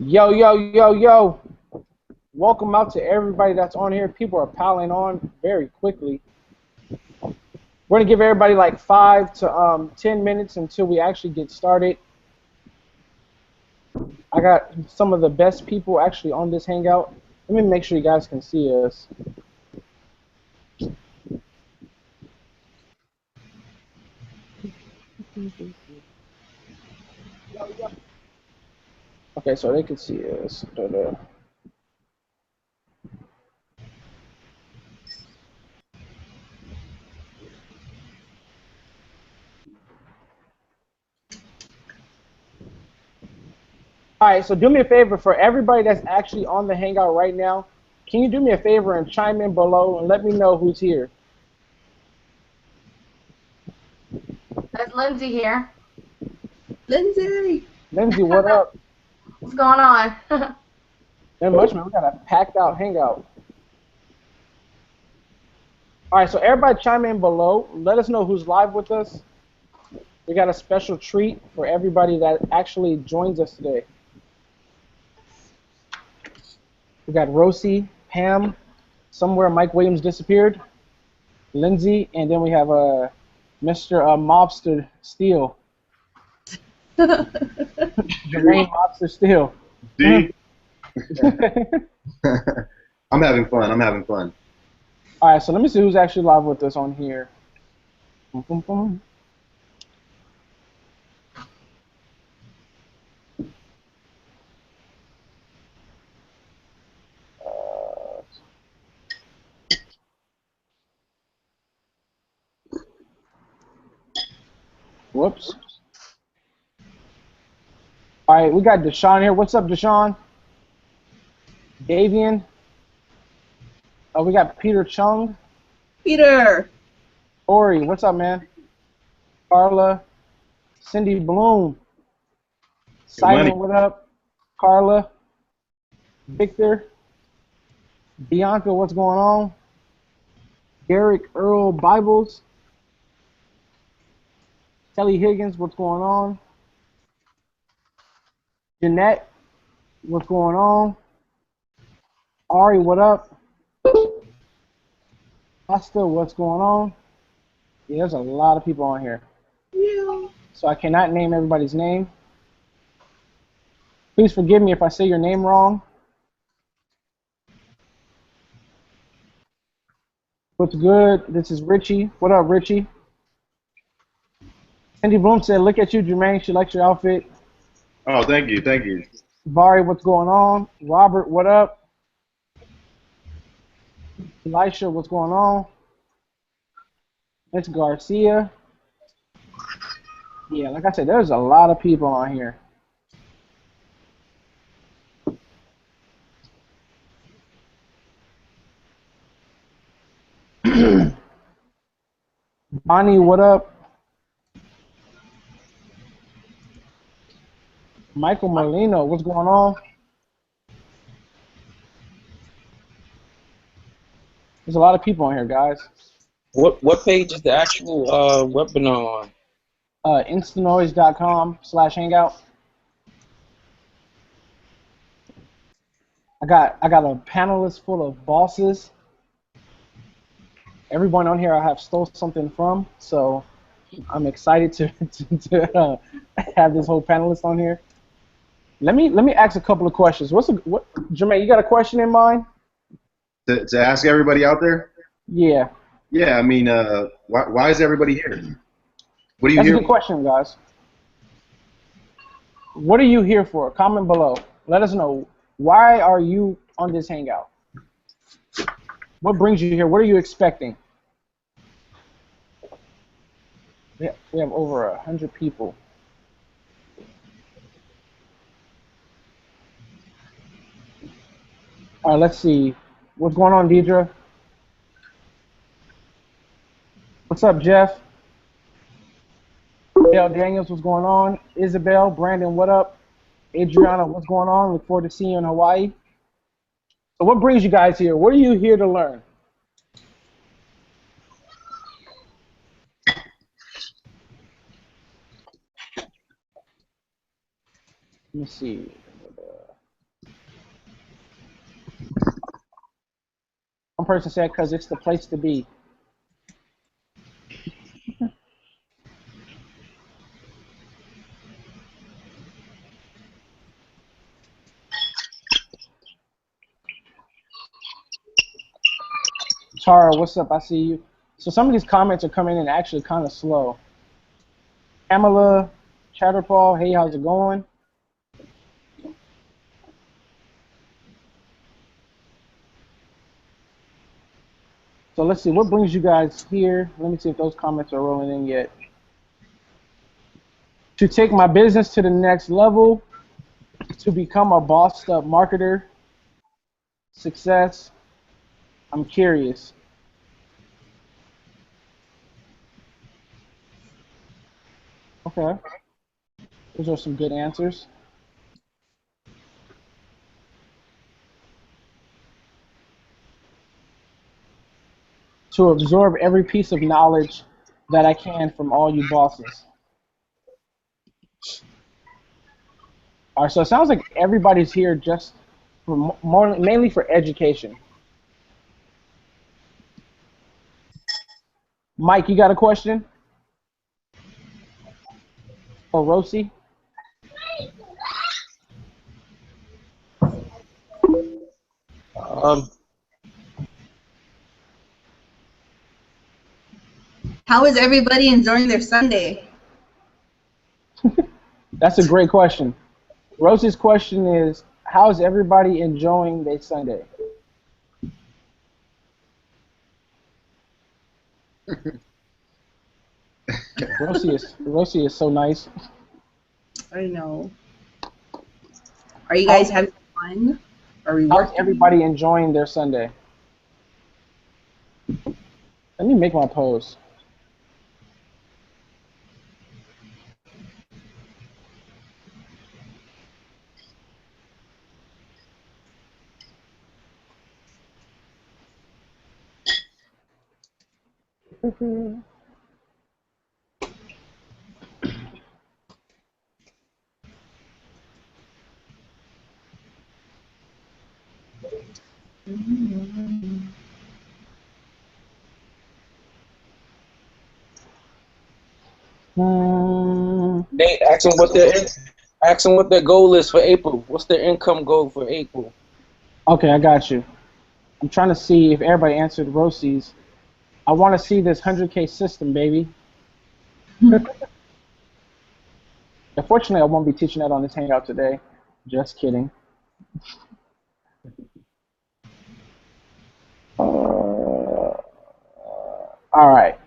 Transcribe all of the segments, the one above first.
Yo, yo, yo, yo. Welcome out to everybody that's on here. People are piling on very quickly. We're going to give everybody like 5 to 10 minutes until we actually get started. I got some of the best people actually on this hangout. Let me make sure you guys can see us. Okay, so they can see us. All right, so do me a favor for everybody that's actually on the hangout right now. Can you do me a favor and chime in below and let me know who's here? There's Lindsay here. Lindsay! Lindsay, what up? What's going on? Not much, man. We got a packed out hangout. All right, so everybody chime in below. Let us know who's live with us. We got a special treat for everybody that actually joins us today. We got Rosie, Pam, somewhere Mike Williams disappeared, Lindsay, and then we have Mr. Mobster Steele. Jermaine Mobster Steele. D. I'm having fun. I'm having fun. All right, so let me see who's actually live with us on here. Boom, boom, boom. Whoops. All right, we got Deshaun here. What's up, Deshaun? Davian. We got Peter Chung. Peter! Ori, what's up, man? Carla. Cindy Bloom. Simon, what up? Carla. Victor. Bianca, what's going on? Derek Earl Bibles. Kelly Higgins, what's going on? Jeanette, what's going on? Ari, what up? Asta, what's going on? Yeah, there's a lot of people on here. Yeah. So I cannot name everybody's name. Please forgive me if I say your name wrong. What's good? This is Richie. What up, Richie? Cindy Bloom said, look at you, Jermaine. She likes your outfit. Oh, thank you. Thank you. Vari, what's going on? Robert, what up? Elisha, what's going on? It's Garcia. Yeah, like I said, there's a lot of people on here. Bonnie, what up? Michael Molino, what's going on? There's a lot of people on here, guys. What page is the actual webinar on? Instanoise.com/hangout. I got a panelist full of bosses. Everyone on here I have stole something from, so I'm excited to have this whole panelist on here. Let me ask a couple of questions. What Jermaine, you got a question in mind? To ask everybody out there? Yeah. Yeah, I mean, why is everybody here? What are you That's here a good question, guys. What are you here for? Comment below. Let us know. Why are you on this hangout? What brings you here? What are you expecting? We have over 100 people. All right, let's see. What's going on, Deidre? What's up, Jeff? Dale Daniels, what's going on? Isabel, Brandon, what up? Adriana, what's going on? Look forward to seeing you in Hawaii. So what brings you guys here? What are you here to learn? Let me see. person said because it's the place to be. Tara, what's up? I see you. So some of these comments are coming in actually kind of slow. Pamela, Chatterpaw, hey, how's it going? So let's see, what brings you guys here? Let me see if those comments are rolling in yet. To take my business to the next level, to become a bossed up marketer, success, I'm curious. Okay, those are some good answers. To absorb every piece of knowledge that I can from all you bosses. All right, so it sounds like everybody's here just for mainly for education. Mike, you got a question? Or Rosie? How is everybody enjoying their Sunday? That's a great question. Rosie's question is, how's everybody enjoying their Sunday? Rosie is so nice. I know. Are you guys having fun? Are we How's working? everybody enjoying their Sunday? Let me make my pose. They ask them what their goal is for April. What's their income goal for April? Okay, I got you. I'm trying to see if everybody answered Rosie's. I want to see this 100K system, baby. Unfortunately, I won't be teaching that on this Hangout today. Just kidding. All right.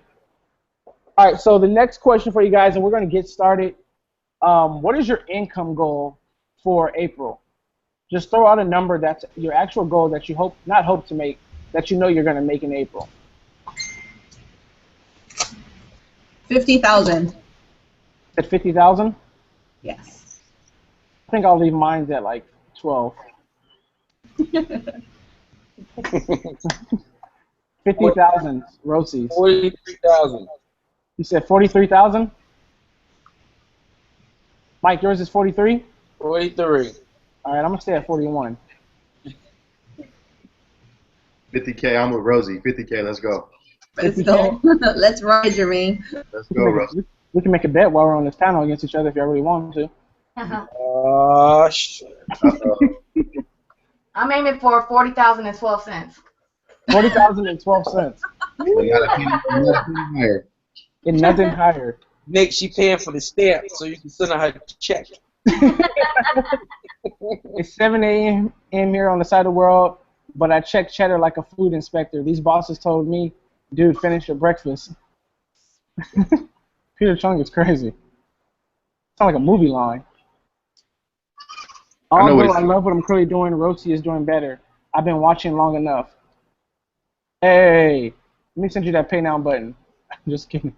All right, so the next question for you guys, and we're going to get started. What is your income goal for April? Just throw out a number that's your actual goal that you not hope to make, that you know you're going to make in April. 50,000. At 50,000? Yes. I think I'll leave mine at like 12. 50,000, Rosie's. 43,000. You said 43,000? Mike, yours is 43? 43. All right, I'm going to stay at 41. 50K, I'm with Rosie. 50K, let's go. Let's go. Let's ride, Jermaine. Let's go, Rosie. We can make a bet while we're on this panel against each other if y'all really want to. Shit. I'm aiming for 40,012 cents. 40,012 cents. We got a penny higher. And nothing higher. Nick, she paying for the stamp so you can send her her check. It's 7 a.m. here on the side of the world, but I check cheddar like a food inspector. These bosses told me, dude, finish your breakfast. Peter Chung is crazy. Sounds like a movie line. Although I love what I'm currently doing, Rosie is doing better. I've been watching long enough. Hey, let me send you that pay now button. Just kidding.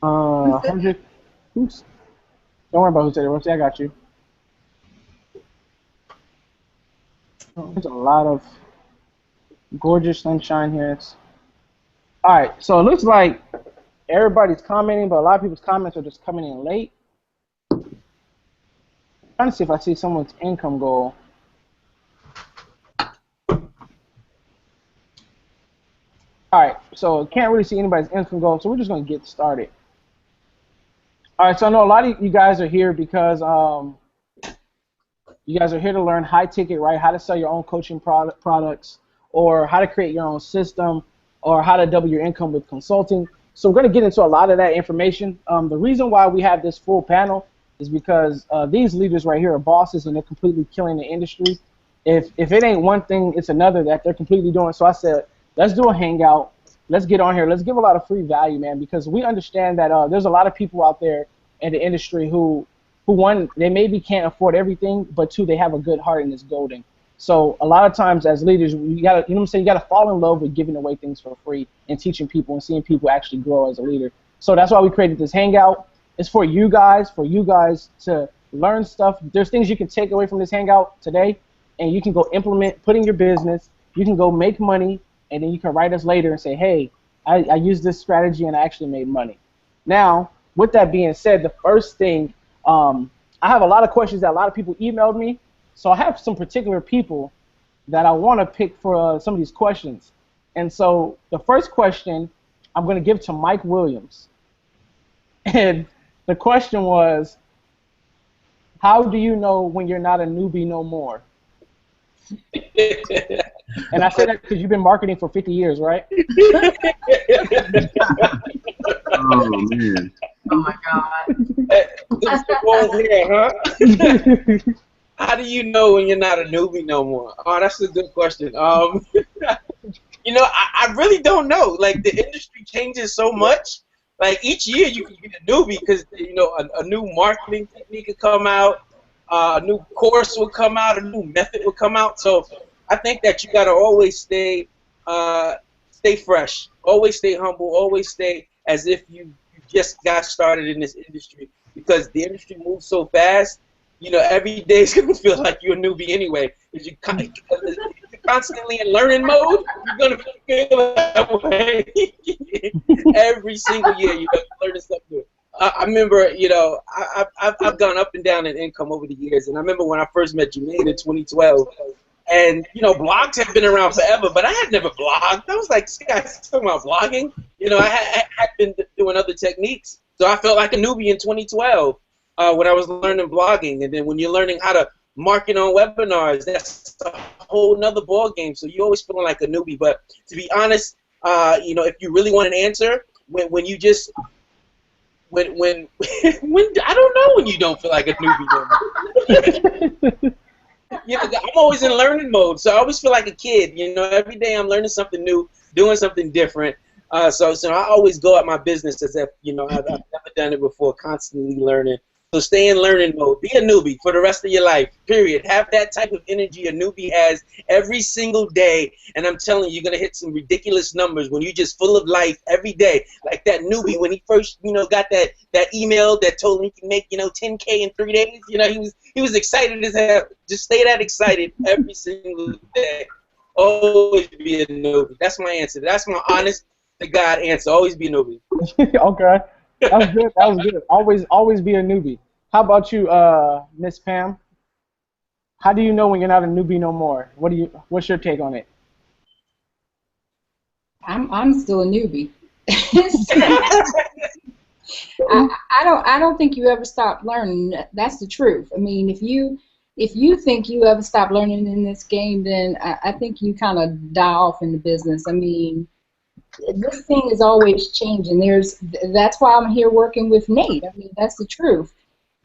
100. Oops. Don't worry about who said it, Rosie. I got you. There's a lot of gorgeous sunshine here. All right, so it looks like everybody's commenting, but a lot of people's comments are just coming in late. Trying to see if I see someone's income goal. All right, so can't really see anybody's income goal, so we're just gonna get started. All right, so I know a lot of you guys are here because you guys are here to learn high ticket, right? How to sell your own coaching products, or how to create your own system, or how to double your income with consulting. So we're going to get into a lot of that information. The reason why we have this full panel is because these leaders right here are bosses, and they're completely killing the industry. If it ain't one thing, it's another that they're completely doing. So I said, let's do a hangout. Let's get on here. Let's give a lot of free value, man, because we understand that there's a lot of people out there in the industry who one, they maybe can't afford everything, but two, they have a good heart and it's golden. So a lot of times as leaders, you gotta, you know what I'm saying, you gotta fall in love with giving away things for free and teaching people and seeing people actually grow as a leader. So that's why we created this hangout. It's for you guys to learn stuff. There's things you can take away from this hangout today, and you can go implement, put in your business. You can go make money, and then you can write us later and say, hey, I used this strategy and I actually made money. Now, with that being said, the first thing, I have a lot of questions that a lot of people emailed me. So I have some particular people that I want to pick for some of these questions. And so the first question I'm going to give to Mike Williams. And the question was, how do you know when you're not a newbie no more? And I say that because you've been marketing for 50 years, right? Oh, man. Oh my God. This one here, huh? How do you know when you're not a newbie no more? Oh, that's a good question. You know, I really don't know. Like, the industry changes so much. Like, each year you can be a newbie because, you know, a new marketing technique could come out, a new course will come out, a new method will come out. So I think that you got to always stay fresh, always stay humble, always stay as if you just got started in this industry, because the industry moves so fast. You know, every day is going to feel like you're a newbie anyway. If you're constantly in learning mode, you're going to feel that way. Every single year, you're learning something new. I remember, you know, I've gone up and down in income over the years, and I remember when I first met Jermaine in 2012, and, you know, blogs have been around forever, but I had never blogged. I was like, this guy's talking about blogging. You know, I had been doing other techniques, so I felt like a newbie in 2012. When I was learning blogging, and then when you're learning how to market on webinars, that's a whole nother ball game. So you're always feeling like a newbie. But to be honest, you know, if you really want an answer, when you just when I don't know when you don't feel like a newbie. You know, I'm always in learning mode, so I always feel like a kid. You know, every day I'm learning something new, doing something different. So I always go at my business as if, you know, I've never done it before, constantly learning. So stay in learning mode. Be a newbie for the rest of your life, period. Have that type of energy a newbie has every single day, and I'm telling you, you're going to hit some ridiculous numbers when you're just full of life every day. Like that newbie when he first, you know, got that email that told him he can make, you know, 10K in 3 days. You know, he was excited as hell. Just stay that excited every single day. Always be a newbie. That's my answer. That's my honest to God answer. Always be a newbie. Okay. That was good. That was good. Always be a newbie. How about you, Miss Pam? How do you know when you're not a newbie no more? What's your take on it? I'm still a newbie. I don't think you ever stop learning. That's the truth. I mean, if you think you ever stop learning in this game, then I think you kind of die off in the business. I mean, this thing is always changing. That's why I'm here working with Nate. I mean, that's the truth.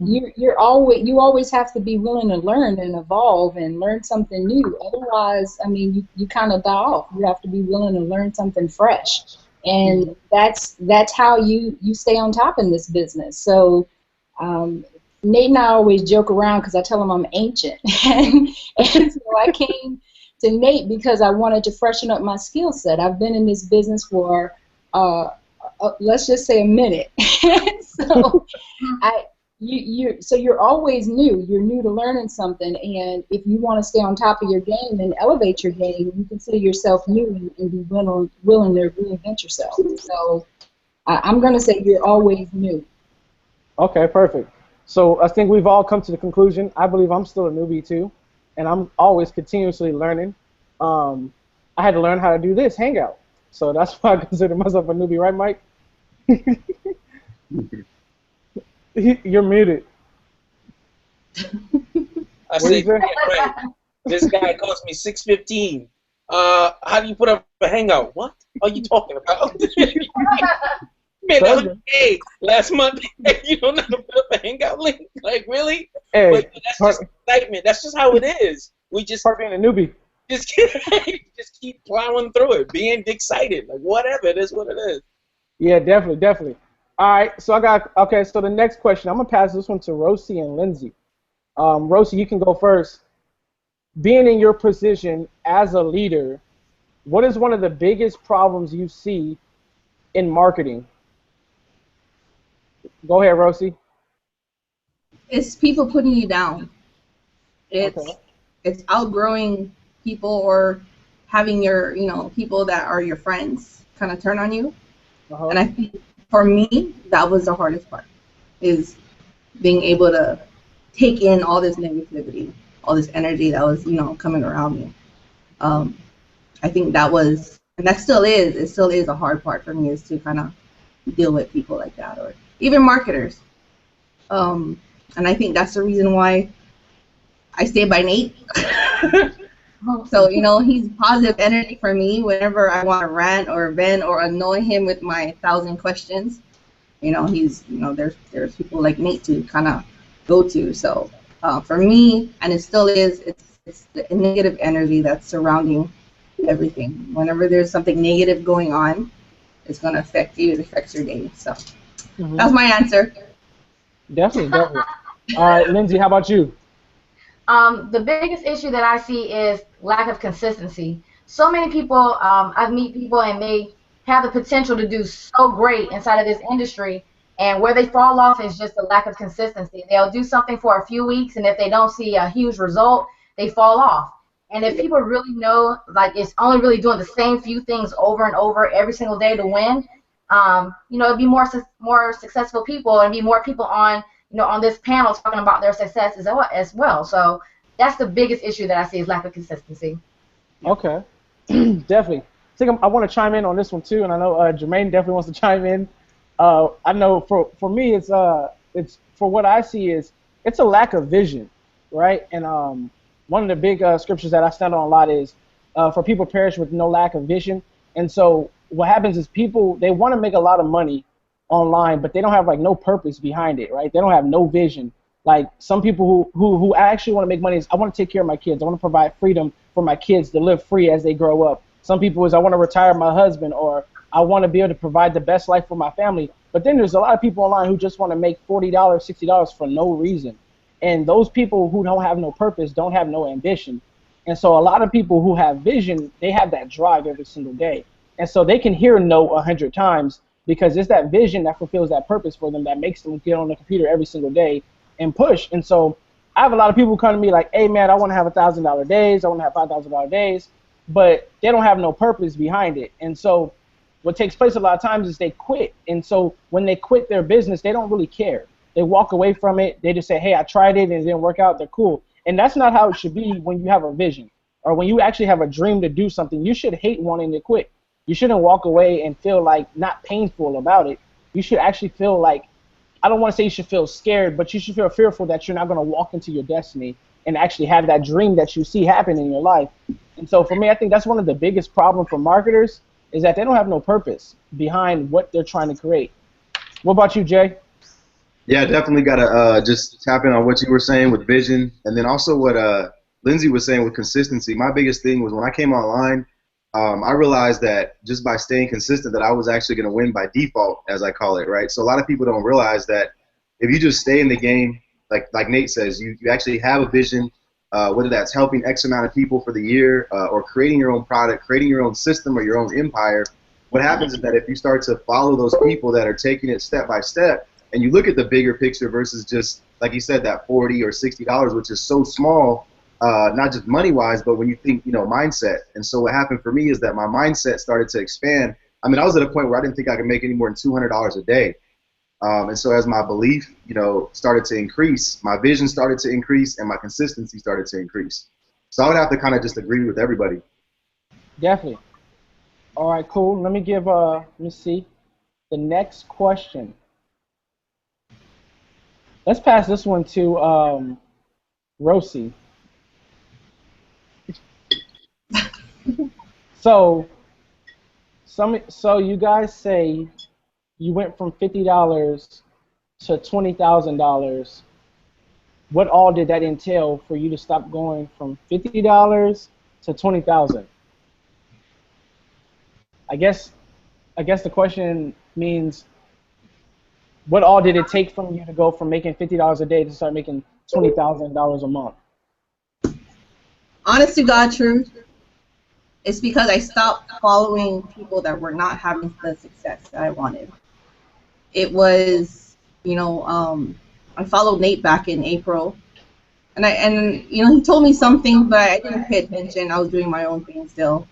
You always have to be willing to learn and evolve and learn something new. Otherwise, I mean, you kind of die off. You have to be willing to learn something fresh, and that's how you stay on top in this business. So Nate and I always joke around because I tell him I'm ancient, and so I came to Nate because I wanted to freshen up my skill set. I've been in this business for let's just say a minute. So you're always new. You're new to learning something, and if you want to stay on top of your game and elevate your game, you consider yourself new and be willing to reinvent yourself. So I'm going to say you're always new. Okay, perfect. So I think we've all come to the conclusion. I believe I'm still a newbie too, and I'm always continuously learning. I had to learn how to do this Hangout, so that's why I consider myself a newbie, right, Mike? You're muted. I What do said, you say? yeah, right. This guy cost me $6.15. How do you put up a hangout? What are you talking about? Made $100K last month. You don't know how to put up a hangout link? Like, really? Hey, But that's just excitement. That's just how it is. We just part being a newbie. just keep plowing through it, being excited. Like, whatever, it is what it is. Yeah, definitely, definitely. All right, so okay, so the next question, I'm going to pass this one to Rosie and Lindsay. Rosie, you can go first. Being in your position as a leader, what is one of the biggest problems you see in marketing? Go ahead, Rosie. It's people putting you down. It's outgrowing people or having your, people that are your friends kind of turn on you. And I think for me, that was the hardest part, is being able to take in all this negativity, all this energy that was, coming around me. I think that was, and that still is, it still is a hard part for me, is to kind of deal with people like that, or even marketers. And I think that's the reason why I stay by Nate. So, he's positive energy for me whenever I want to rant or vent or annoy him with my 1,000 questions. He's, there's people like Nate to kind of go to. So for me, and it still is, it's the negative energy that's surrounding everything. Whenever there's something negative going on, it's going to affect you. It affects your day. So that's my answer. Definitely. All right, Lindsay, how about you? The biggest issue that I see is lack of consistency. So many people, I meet people and they have the potential to do so great inside of this industry, and where they fall off is just a lack of consistency. They'll do something for a few weeks, and if they don't see a huge result, they fall off. And if people really know, like, it's only really doing the same few things over and over every single day to win, it'd be more successful people, and be more people on on this panel talking about their success as well. So that's the biggest issue that I see, is lack of consistency. Okay, definitely. I want to chime in on this one too, and I know Jermaine definitely wants to chime in. I know for me, it's for what I see is it's a lack of vision, right? And one of the big scriptures that I stand on a lot is for people perish with no lack of vision. And so what happens is people, they want to make a lot of money online, but they don't have like no purpose behind it, right? They don't have no vision. Like some people who actually want to make money is, I want to take care of my kids. I want to provide freedom for my kids to live free as they grow up. Some people is, I want to retire my husband, or I want to be able to provide the best life for my family. But then there's a lot of people online who just want to make $40, $60 for no reason. And those people who don't have no purpose don't have no ambition. And so a lot of people who have vision, they have that drive every single day. And so they can hear no 100 times, because it's that vision that fulfills that purpose for them that makes them get on the computer every single day and push. And so I have a lot of people come to me like, hey, man, I want to have $1,000 days. I want to have $5,000 days. But they don't have no purpose behind it. And so what takes place a lot of times is they quit. And so when they quit their business, they don't really care. They walk away from it. They just say, hey, I tried it and it didn't work out. They're cool. And that's not how it should be when you have a vision, or when you actually have a dream to do something. You should hate wanting to quit. You shouldn't walk away and feel like not painful about it. You should actually feel like, I don't want to say you should feel scared, but you should feel fearful that you're not going to walk into your destiny and actually have that dream that you see happen in your life. And so for me, I think that's one of the biggest problems for marketers, is that they don't have no purpose behind what they're trying to create. What about you, Jay? Yeah, definitely got to just tap in on what you were saying with vision, and then also what Lindsay was saying with consistency. My biggest thing was when I came online, I realized that just by staying consistent that I was actually going to win by default, as I call it, right? So a lot of people don't realize that if you just stay in the game, like Nate says, you actually have a vision, whether that's helping X amount of people for the year or creating your own product, creating your own system or your own empire. What happens is that if you start to follow those people that are taking it step by step, and you look at the bigger picture versus just, like you said, that $40 or $60, which is so small, not just money-wise, but when you think, mindset. And so what happened for me is that my mindset started to expand. I mean, I was at a point where I didn't think I could make any more than $200 a day. And so as my belief, started to increase, my vision started to increase, and my consistency started to increase. So I would have to kind of just agree with everybody. Definitely. All right, cool. Let me see. The next question. Let's pass this one to Rosie. So you guys say you went from $50 to $20,000. What all did that entail for you to stop going from $50 to $20,000? I guess the question means, what all did it take from you to go from making $50 a day to start making $20,000 a month? Honest to God truth, it's because I stopped following people that were not having the success that I wanted. It was, I followed Nate back in April, and he told me something, but I didn't pay attention. I was doing my own thing still.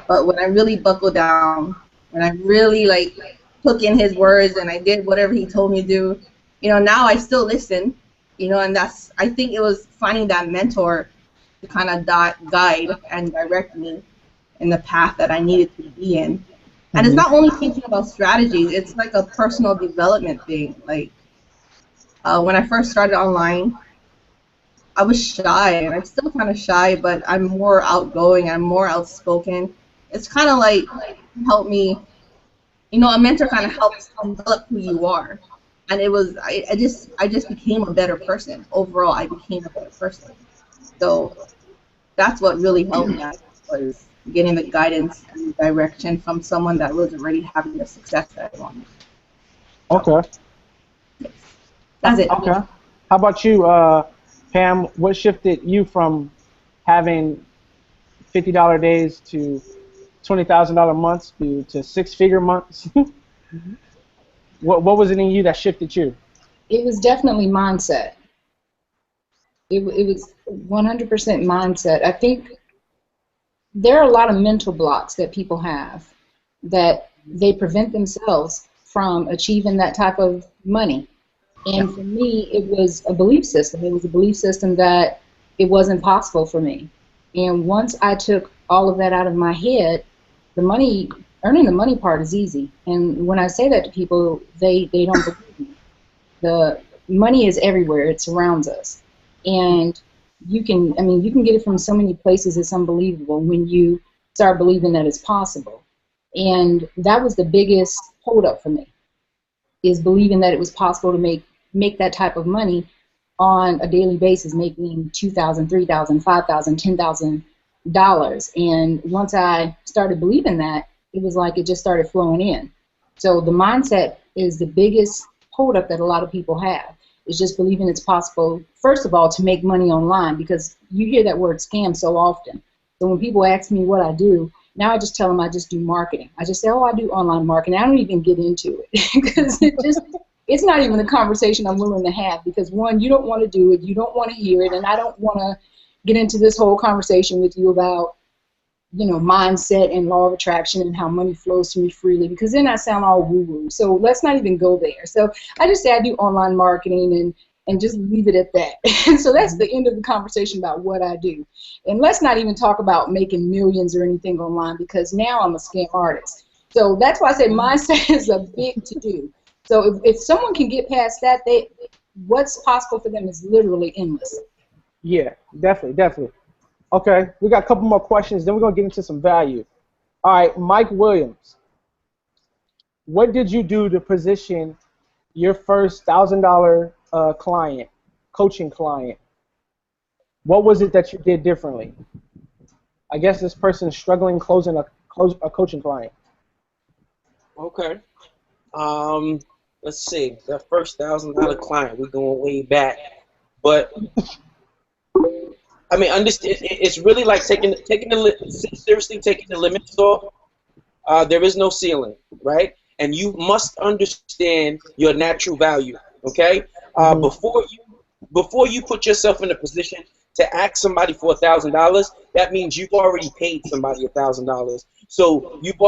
But when I really buckled down, when I really took in his words and I did whatever he told me to do, now I still listen, and I think it was finding that mentor to kind of guide and direct me in the path that I needed to be in. And it's not only teaching about strategies, it's like a personal development thing. When I first started online, I was shy, and I'm still kind of shy, but I'm more outgoing, I'm more outspoken. It's kind of helped me, a mentor kind of helps develop who you are. And it was, I just became a better person. Overall, I became a better person. So that's what really helped me out, was getting the guidance and direction from someone that was already having the success that I wanted. Okay. Yes. That's it. Okay. How about you, Pam? What shifted you from having $50 days to $20,000 months to six-figure months? What was it in you that shifted you? It was definitely mindset. It was 100% mindset. I think there are a lot of mental blocks that people have that they prevent themselves from achieving that type of money. And for me, it was a belief system. It was a belief system that it wasn't possible for me. And once I took all of that out of my head, earning the money part is easy. And when I say that to people, they don't believe me. The money is everywhere. It surrounds us. And you can get it from so many places. It's unbelievable when you start believing that it's possible. And that was the biggest holdup for me, is believing that it was possible to make that type of money on a daily basis, making $2,000, $3,000, $5,000, $10,000. And once I started believing that, it was like it just started flowing in. So the mindset is the biggest holdup that a lot of people have. Is just believing it's possible, first of all, to make money online, because you hear that word scam so often. So when people ask me what I do, now I just tell them I just do marketing. I just say, oh, I do online marketing. I don't even get into it because it's not even a conversation I'm willing to have, because one, you don't want to do it, you don't want to hear it, and I don't want to get into this whole conversation with you about, mindset and law of attraction and how money flows to me freely, because then I sound all woo-woo. So let's not even go there. So I just say I do online marketing and just leave it at that. And so that's the end of the conversation about what I do. And let's not even talk about making millions or anything online, because now I'm a scam artist. So that's why I say mindset is a big to-do. So if someone can get past that, what's possible for them is literally endless. Yeah, definitely. Okay, we got a couple more questions, then we're going to get into some value. All right, Mike Williams. What did you do to position your first $1,000 client, coaching client? What was it that you did differently? I guess this person is struggling closing a coaching client. Okay. Let's see. That first $1,000 client, we're going way back. But I mean, understand, it's really like seriously taking the limits off. There is no ceiling, right? And you must understand your natural value, okay? Before you put yourself in a position to ask somebody for $1,000, that means you've already paid somebody $1,000. So it's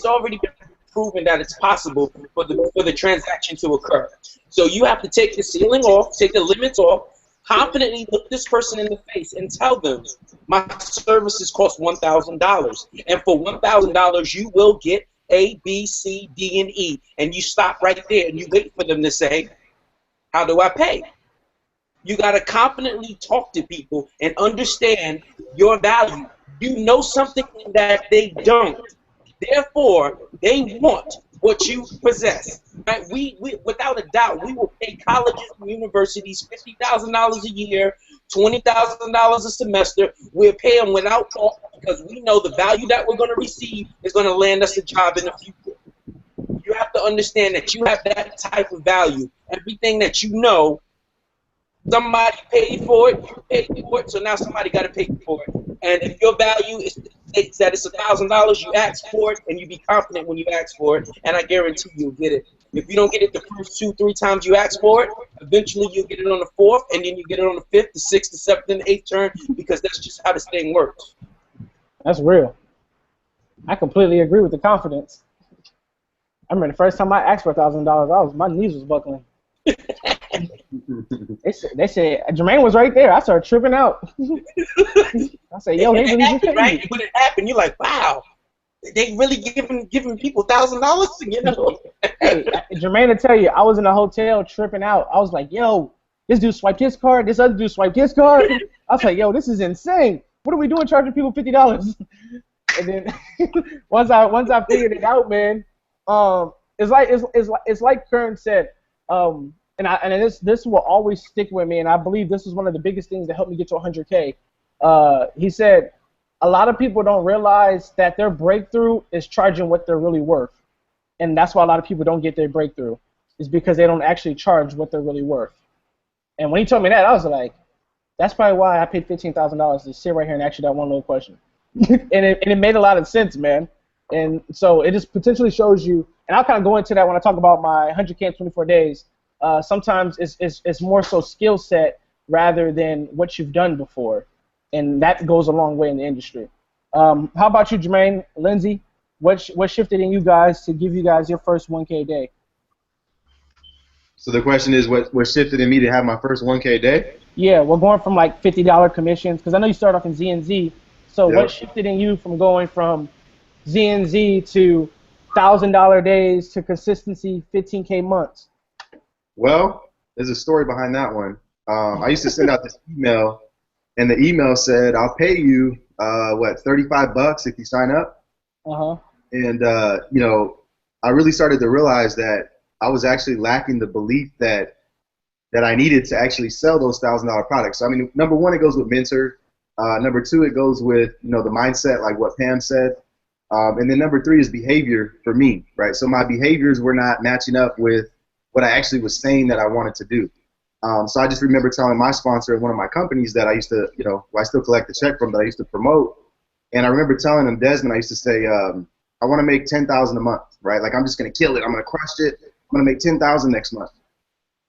already been proven that it's possible for the transaction to occur. So you have to take the ceiling off, take the limits off, confidently look this person in the face and tell them, my services cost $1,000, and for $1,000 you will get A, B, C, D, and E, and you stop right there and you wait for them to say, how do I pay? You got to confidently talk to people and understand your value. You know something that they don't. Therefore, they want what you possess. Right? We without a doubt, we will pay colleges and universities $50,000 a year, $20,000 a semester. We'll pay them without thought because we know the value that we're going to receive is going to land us a job in the future. You have to understand that you have that type of value. Everything that you know, somebody paid for it, you paid for it, so now somebody got to pay for it. And if your value states that it's $1,000, you ask for it, and you be confident when you ask for it, and I guarantee you'll get it. If you don't get it the first 2-3 times you ask for it, eventually you'll get it on the 4th, and then you get it on the 5th, the 6th, the 7th, and the 8th turn, because that's just how this thing works. That's real. I completely agree with the confidence. I remember the first time I asked for $1,000, my knees was buckling. They said Jermaine was right there. I started tripping out. I said, "Yo, they really just paid right? me." When it happened, you're like, "Wow, they really giving people $1,000." You know? Hey, Jermaine will tell you, I was in a hotel tripping out. I was like, "Yo, this dude swiped his card. This other dude swiped his card." I was like, "Yo, this is insane. What are we doing charging people $50?" And then once I figured it out, man, it's like Kern said. And this will always stick with me, and I believe this is one of the biggest things that helped me get to 100K. He said, a lot of people don't realize that their breakthrough is charging what they're really worth, and that's why a lot of people don't get their breakthrough, is because they don't actually charge what they're really worth. And when he told me that, I was like, that's probably why I paid $15,000 to sit right here and ask you that one little question. and it made a lot of sense, man. And so it just potentially shows you, and I'll kind of go into that when I talk about my 100K in 24 days. Sometimes it's more so skill set rather than what you've done before, and that goes a long way in the industry. How about you, Jermaine, Lindsay? What shifted in you guys to give you guys your first 1K a day? So the question is, what shifted in me to have my first 1K a day? Yeah, we're going from like $50 commissions, because I know you started off in Z&Z. So What shifted in you from going from Z&Z to $1,000 days to consistency 15K months? Well, there's a story behind that one. I used to send out this email, and the email said, "I'll pay you $35 if you sign up." And you know, I really started to realize that I was actually lacking the belief that I needed to actually sell those $1,000 products. So, I mean, number one, it goes with mentor. Number two, it goes with the mindset, like what Pam said. And then number three is behavior for me, right? So my behaviors were not matching up with what I actually was saying that I wanted to do. So I just remember telling my sponsor at one of my companies that I used to, I still collect the check from, that I used to promote. And I remember telling him, Desmond, I used to say, I want to make $10,000 a month, right? Like, I'm just going to kill it. I'm going to crush it. I'm going to make $10,000 next month.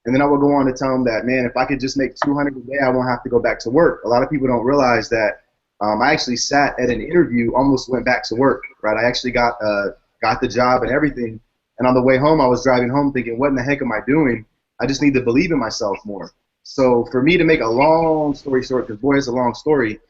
And then I would go on to tell him that, man, if I could just make $200 a day, I won't have to go back to work. A lot of people don't realize that I actually sat at an interview, almost went back to work, right? I actually got the job and everything. And on the way home, I was driving home thinking, what in the heck am I doing? I just need to believe in myself more. So for me to make a long story short, because boy, it's a long story,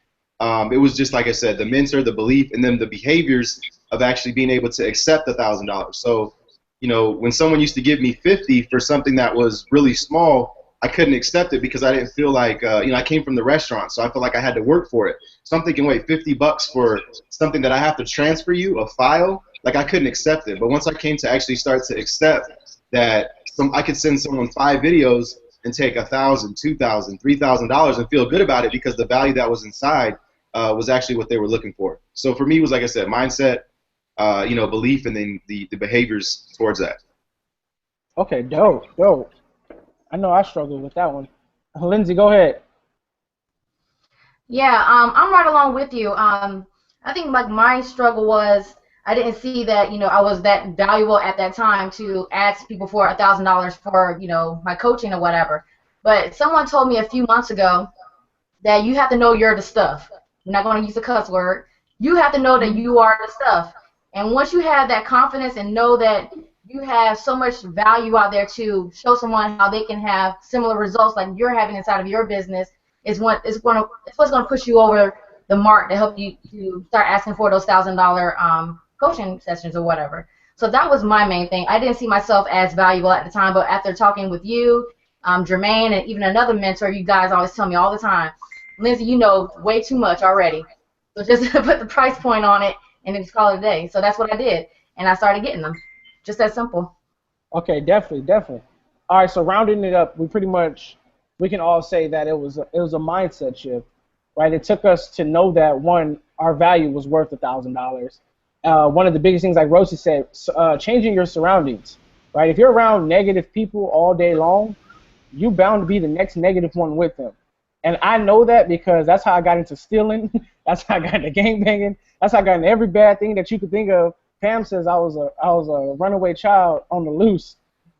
it was just, like I said, the mentor, the belief, and then the behaviors of actually being able to accept $1,000. So, when someone used to give me $50 for something that was really small, I couldn't accept it because I didn't feel like, I came from the restaurant, so I felt like I had to work for it. So I'm thinking, wait, $50 for something that I have to transfer you, a file? Like, I couldn't accept it. But once I came to actually start to accept that I could send someone 5 videos and take $1,000, $2,000, $3,000 and feel good about it because the value that was inside was actually what they were looking for. So for me, it was, like I said, mindset, belief, and then the behaviors towards that. Okay, dope. I know I struggled with that one. Lindsay, go ahead. Yeah, I'm right along with you. I think like my struggle was I didn't see that I was that valuable at that time to ask people for $1,000 for my coaching or whatever. But someone told me a few months ago that you have to know you're the stuff. I'm not going to use a cuss word. You have to know that you are the stuff. And once you have that confidence and know that you have so much value out there to show someone how they can have similar results like you're having inside of your business, is what's going to push you over the mark to help you to start asking for those $1,000 coaching sessions or whatever. So that was my main thing. I didn't see myself as valuable at the time, but after talking with you, Jermaine, and even another mentor, you guys always tell me all the time, Lindsay, you know way too much already. So just put the price point on it and then just call it a day. So that's what I did, and I started getting them. Just that simple. Okay, definitely. All right, so rounding it up, we can all say that it was a mindset shift, right? It took us to know that, one, our value was worth $1,000. One of the biggest things, like Rosie said, changing your surroundings, right? If you're around negative people all day long, you're bound to be the next negative one with them. And I know that because that's how I got into stealing. That's how I got into gangbanging. That's how I got into every bad thing that you could think of. Pam says I was a runaway child on the loose.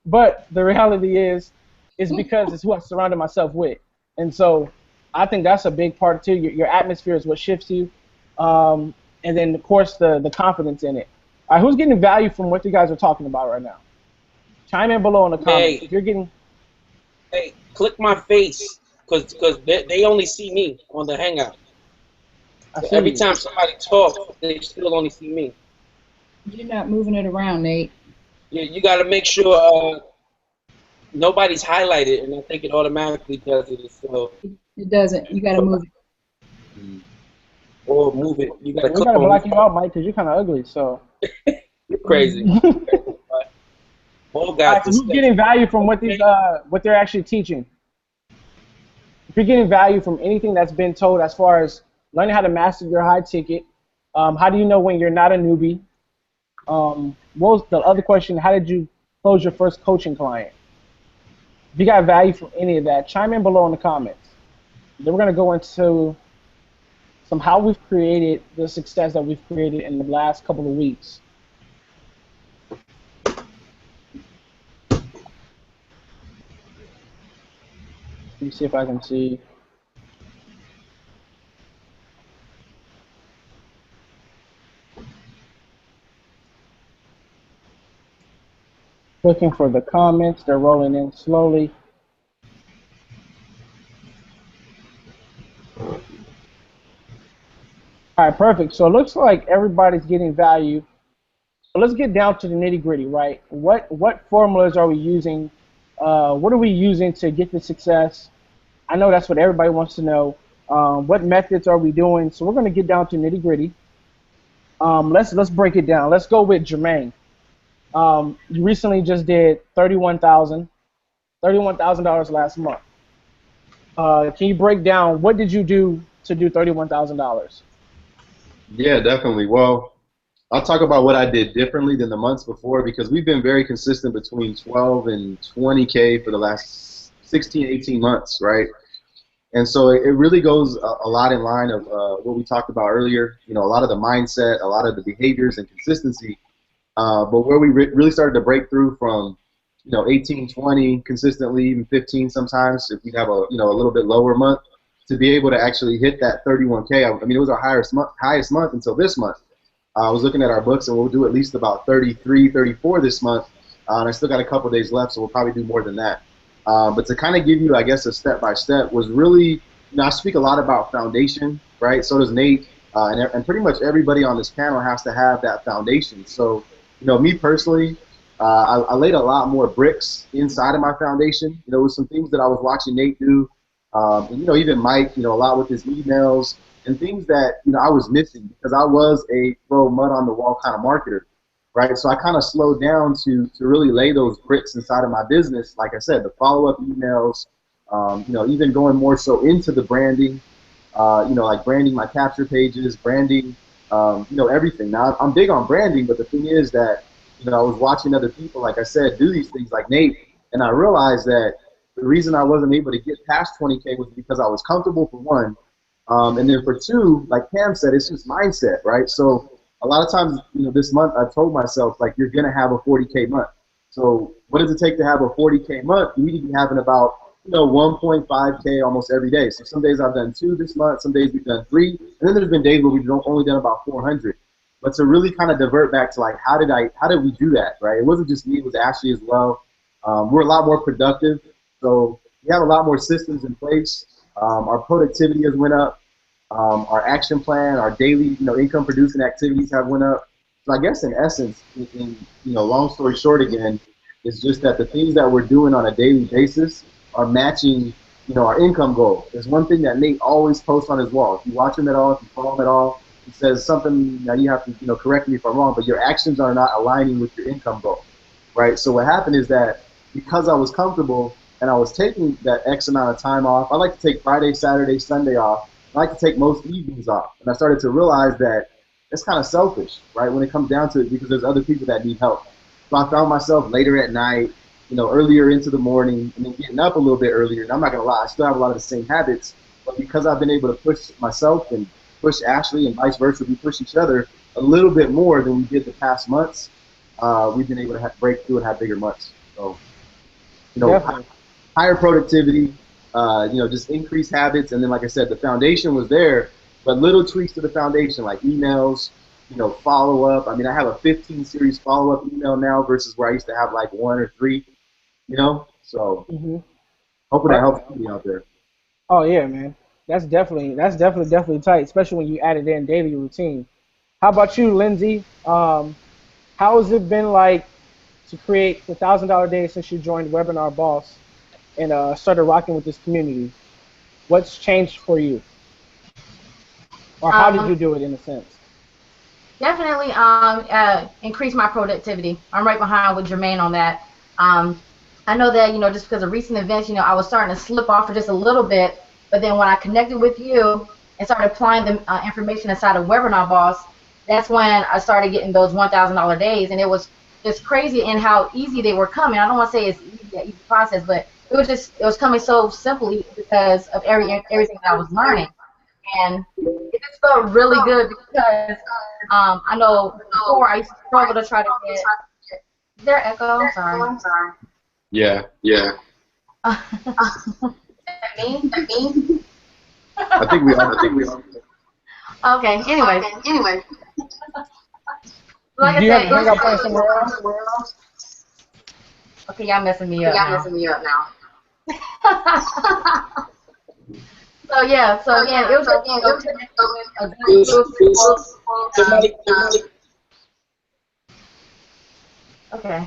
But the reality is because it's who I surrounded myself with. And so I think that's a big part too. Your atmosphere is what shifts you. And then, of course, the confidence in it. All right, who's getting value from what you guys are talking about right now? Chime in below in the comments. If you're getting... Hey, click my face, because they only see me on the Hangout. So every time somebody talks, they still only see me. You're not moving it around, Nate. Yeah, you got to make sure nobody's highlighted, and I think it automatically does it. So it doesn't. You got to move it. Or move it. You got to click on it. We got to black you out, Mike, because you're kind of ugly. So you're crazy. All guys, who's getting value from what they're actually teaching? If you're getting value from anything that's been told as far as learning how to master your high ticket, how do you know when you're not a newbie? What was the other question? How did you close your first coaching client? If you got value from any of that, chime in below in the comments. Then we're going to go into some how we've created the success that we've created in the last couple of weeks. Let me see if I can see. Looking for the comments. They're rolling in slowly. All right, perfect. So it looks like everybody's getting value. So let's get down to the nitty-gritty, right? What formulas are we using? What are we using to get the success? I know that's what everybody wants to know. What methods are we doing? So we're going to get down to nitty-gritty. Let's break it down. Let's go with Jermaine. You recently just did $31,000 last month. Can you break down what did you do to do $31,000? Yeah, definitely. Well, I'll talk about what I did differently than the months before, because we've been very consistent between 12 and 20K for the last 16, 18 months, right? And so it really goes a lot in line of what we talked about earlier, you know, a lot of the mindset, a lot of the behaviors and consistency. But where we really started to break through from, you know, 18, 20 consistently, even 15 sometimes, if we have a, you know, a little bit lower month, to be able to actually hit that 31K. I mean, it was our highest month until this month. I was looking at our books, and we'll do at least about 33, 34 this month. And I still got a couple days left, so we'll probably do more than that. But to kind of give you, I guess, a step-by-step was really, you know, I speak a lot about foundation, right? So does Nate, and pretty much everybody on this panel has to have that foundation. So, you know, me personally, I laid a lot more bricks inside of my foundation. You know, with some things that I was watching Nate do, and, you know, even Mike, you know, a lot with his emails and things that, you know, I was missing because I was a throw mud on the wall kind of marketer, right? So I kind of slowed down to really lay those bricks inside of my business. Like I said, the follow-up emails, you know, even going more so into the branding, you know, like branding my capture pages, branding, you know, everything. Now, I'm big on branding, but the thing is that, you know, I was watching other people, like I said, do these things like Nate, and I realized that the reason I wasn't able to get past 20K was because I was comfortable, for one, and then for two, like Pam said, it's just mindset, right? So a lot of times, you know, this month I've told myself, like, you're going to have a 40K month. So what does it take to have a 40K month? You need to be having about, you know, 1.5K almost every day. So some days I've done 2 this month, some days we've done 3, and then there's been days where we've only done about 400. But to really kind of divert back to like, how did we do that, right? It wasn't just me, it was Ashley as well. We're a lot more productive, so we have a lot more systems in place. Our productivity has went up. Our action plan, our daily, income producing activities have went up. So I guess in essence, long story short again, it's just that the things that we're doing on a daily basis are matching, our income goal. There's one thing that Nate always posts on his wall. If you watch him at all, if you follow him at all, he says something. Now you have to, correct me if I'm wrong, but your actions are not aligning with your income goal, right? So what happened is that because I was comfortable and I was taking that X amount of time off, I like to take Friday, Saturday, Sunday off. I like to take most evenings off. And I started to realize that it's kind of selfish, right, when it comes down to it, because there's other people that need help. So I found myself later at night, earlier into the morning, and then getting up a little bit earlier. And I'm not going to lie, I still have a lot of the same habits, but because I've been able to push myself and push Ashley and vice versa, we push each other a little bit more than we did the past months, we've been able to break through and have bigger months. So, higher productivity, just increased habits, and then, like I said, the foundation was there, but little tweaks to the foundation, like emails, follow-up. I mean, I have a 15-series follow-up email now versus where I used to have like 1 or 3, so hopefully that helps you out there. Oh yeah, man, that's definitely tight, especially when you added in daily routine. How about you, Lindsay? How has it been like to create the $1,000 day since you joined Webinar Boss and started rocking with this community? What's changed for you? Or how did you do it in a sense? Definitely increase my productivity. I'm right behind with Jermaine on that. I know that, just because of recent events, I was starting to slip off for just a little bit, but then when I connected with you and started applying the information inside of Webinar Boss, that's when I started getting those $1,000 days, and it was just crazy in how easy they were coming. I don't want to say it's easy process, but it was coming so simply because of everything that I was learning. And it just felt really good because I know before I used to struggle to try to get. Is there echo? I'm sorry. Yeah. Me? I think we all. Okay. Anyway. Like Do you I have to hang up on somewhere else? Okay, y'all messing me up now. So again, it was okay.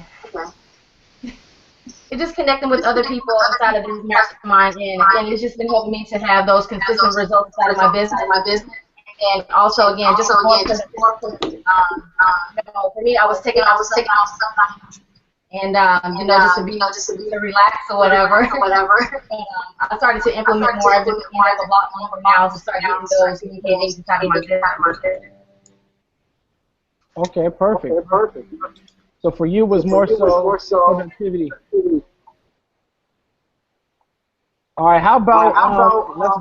It's just connecting with other people inside of this mastermind, and it's just been helping me to have those consistent results inside of my business. And also, again, just more for me, I was taking off stuff, and just to be to relax or whatever. And, I started to implement more. I've been a lot longer now to start getting those communications inside of my business. Okay, perfect. So for you, was more so productivity. All right, how about let's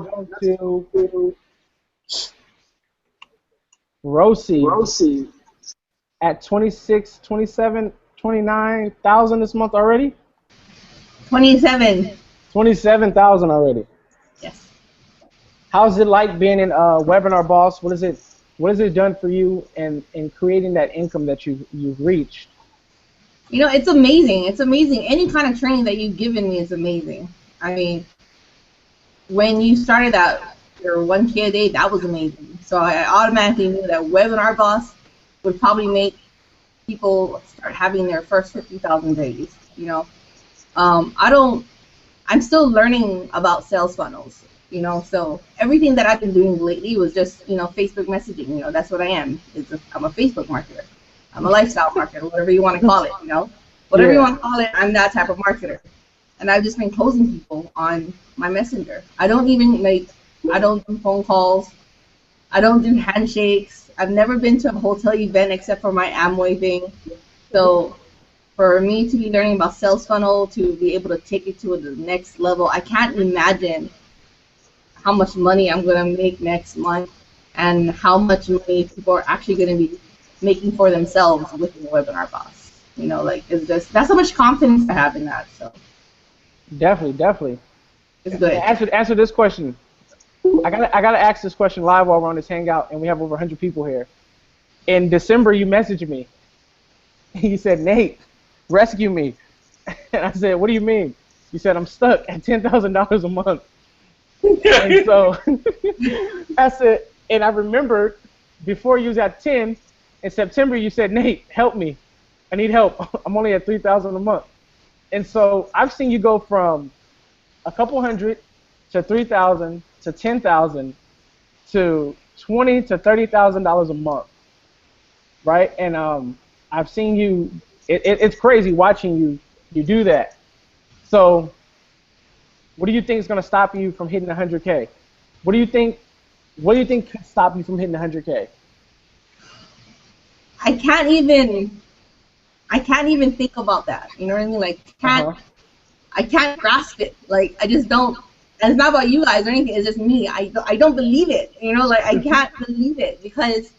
go to Rosie at 26, 27, 29,000 this month already? 27. 27,000 already. Yes. How's it like being in Webinar Boss? What has it done for you in creating that income that you've reached? It's amazing. It's amazing. Any kind of training that you've given me is amazing. I mean, when you started out your 1K a day, that was amazing. So I automatically knew that Webinar Boss would probably make people start having their first 50,000 days. I'm still learning about sales funnels. So everything that I've been doing lately was just, Facebook messaging. That's what I am. I'm a Facebook marketer. I'm a lifestyle marketer, whatever you want to call it. Whatever you want to call it, I'm that type of marketer. And I've just been closing people on my messenger. I don't do phone calls. I don't do handshakes. I've never been to a hotel event except for my Amway thing. So for me to be learning about sales funnel, to be able to take it to the next level, I can't imagine how much money I'm going to make next month and how much money people are actually going to be making for themselves with the Webinar Boss. That's how much confidence I have in that. So Definitely. It's good. Answer this question. I gotta ask this question live while we're on this hangout, and we have over 100 people here. In December, you messaged me. You said, Nate, rescue me. And I said, what do you mean? You said, I'm stuck at $10,000 a month. And so I said, and I remember before you was at 10, in September you said, Nate, help me. I need help. I'm only at 3,000 a month. And so I've seen you go from a couple hundred to 3,000 to 10,000 to $20,000 to $30,000 a month, right? And I've seen you. It's crazy watching you do that. So, what do you think is going to stop you from hitting 100K? What do you think? What do you think could stop you from hitting 100K? I can't even think about that. You know what I mean? Like, I can't grasp it. Like, I just don't. And it's not about you guys or anything. It's just me. I don't believe it. You know, like, I can't believe it, because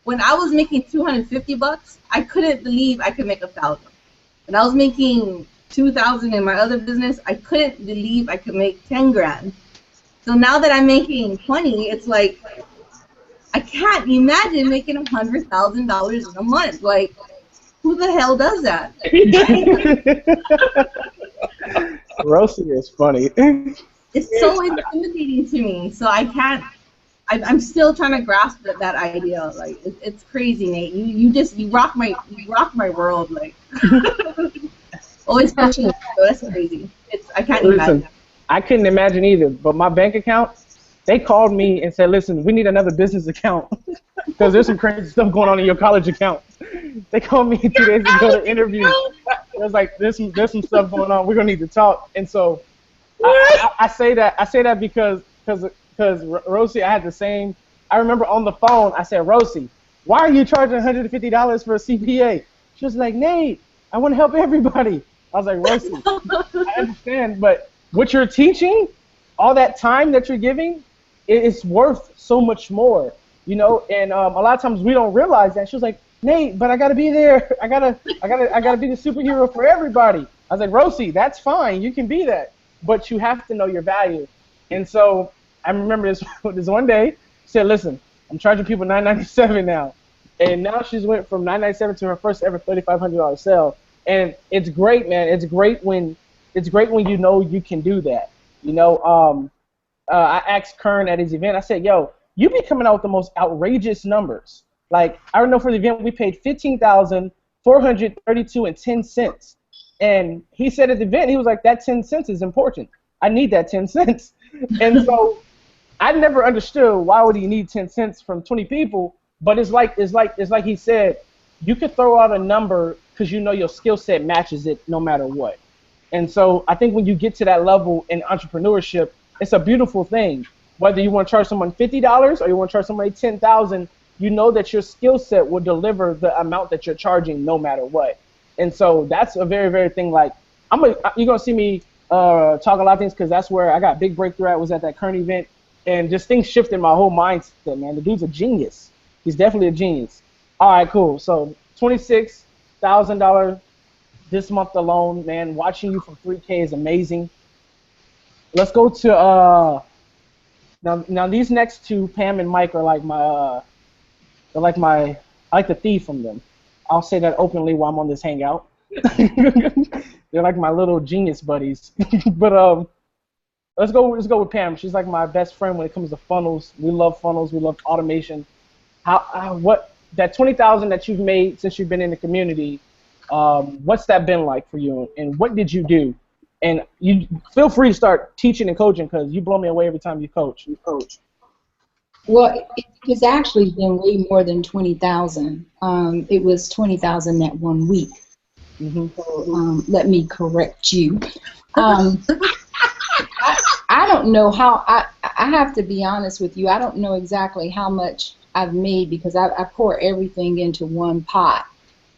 when I was making $250, I couldn't believe I could make 1,000. When I was making 2,000 in my other business, I couldn't believe I could make 10 grand. So now that I'm making 20, it's like I can't imagine making $100,000 in a month. Like, who the hell does that? Rosie is funny. It's so intimidating to me. So I can't. I'm still trying to grasp that idea. Like, it's crazy, Nate. You rock my world. Like, always pushing. So that's crazy. I can't imagine. I couldn't imagine either. But my bank account, they called me and said, "Listen, we need another business account because there's some crazy stuff going on in your college account." They called me 2 days ago to interview. It was like, there's some stuff going on. We're gonna need to talk. And so I say that because Rosie, I had the same. I remember on the phone, I said, Rosie, why are you charging $150 for a CPA? She was like, Nate, I want to help everybody. I was like, Rosie, I understand, but what you're teaching, all that time that you're giving, it's worth so much more, you know. And a lot of times we don't realize that. She was like, Nate, but I gotta be there. I gotta be the superhero for everybody. I was like, Rosie, that's fine. You can be that, but you have to know your value. And so I remember this one day. She said, "Listen, I'm charging people $997 now," and now she's went from $997 to her first ever $3,500 sale. And it's great, man. It's great when you know you can do that. You know, I asked Kern at his event. I said, "Yo, you be coming out with the most outrageous numbers. Like, I know for the event we paid $15,432.10." And he said at the event, he was like, "That 10 cents is important. I need that 10 cents." And so I never understood why would he need 10 cents from 20 people, but it's like he said, you could throw out a number because you know your skill set matches it no matter what. And so I think when you get to that level in entrepreneurship, it's a beautiful thing. Whether you want to charge someone $50 or you want to charge somebody $10,000, you know that your skill set will deliver the amount that you're charging no matter what. And so that's a very, very thing. Like, you're gonna see me talk a lot of things because that's where I got big breakthrough at, was at that current event, and just things shifted my whole mindset, man. The dude's a genius. He's definitely a genius. All right, cool. So $26,000 this month alone, man. Watching you from 3K is amazing. Let's go to now these next two, Pam and Mike, are like I like the thief from them. I'll say that openly while I'm on this hangout. They're like my little genius buddies. But let's go with Pam. She's like my best friend when it comes to funnels. We love funnels. We love automation. What that 20,000 that you've made since you've been in the community? What's that been like for you? And what did you do? And you feel free to start teaching and coaching because you blow me away every time you coach. Well, it's actually been way more than 20,000. It was 20,000 that 1 week. Mm-hmm. So let me correct you. I don't know how. I have to be honest with you. I don't know exactly how much I've made because I pour everything into one pot.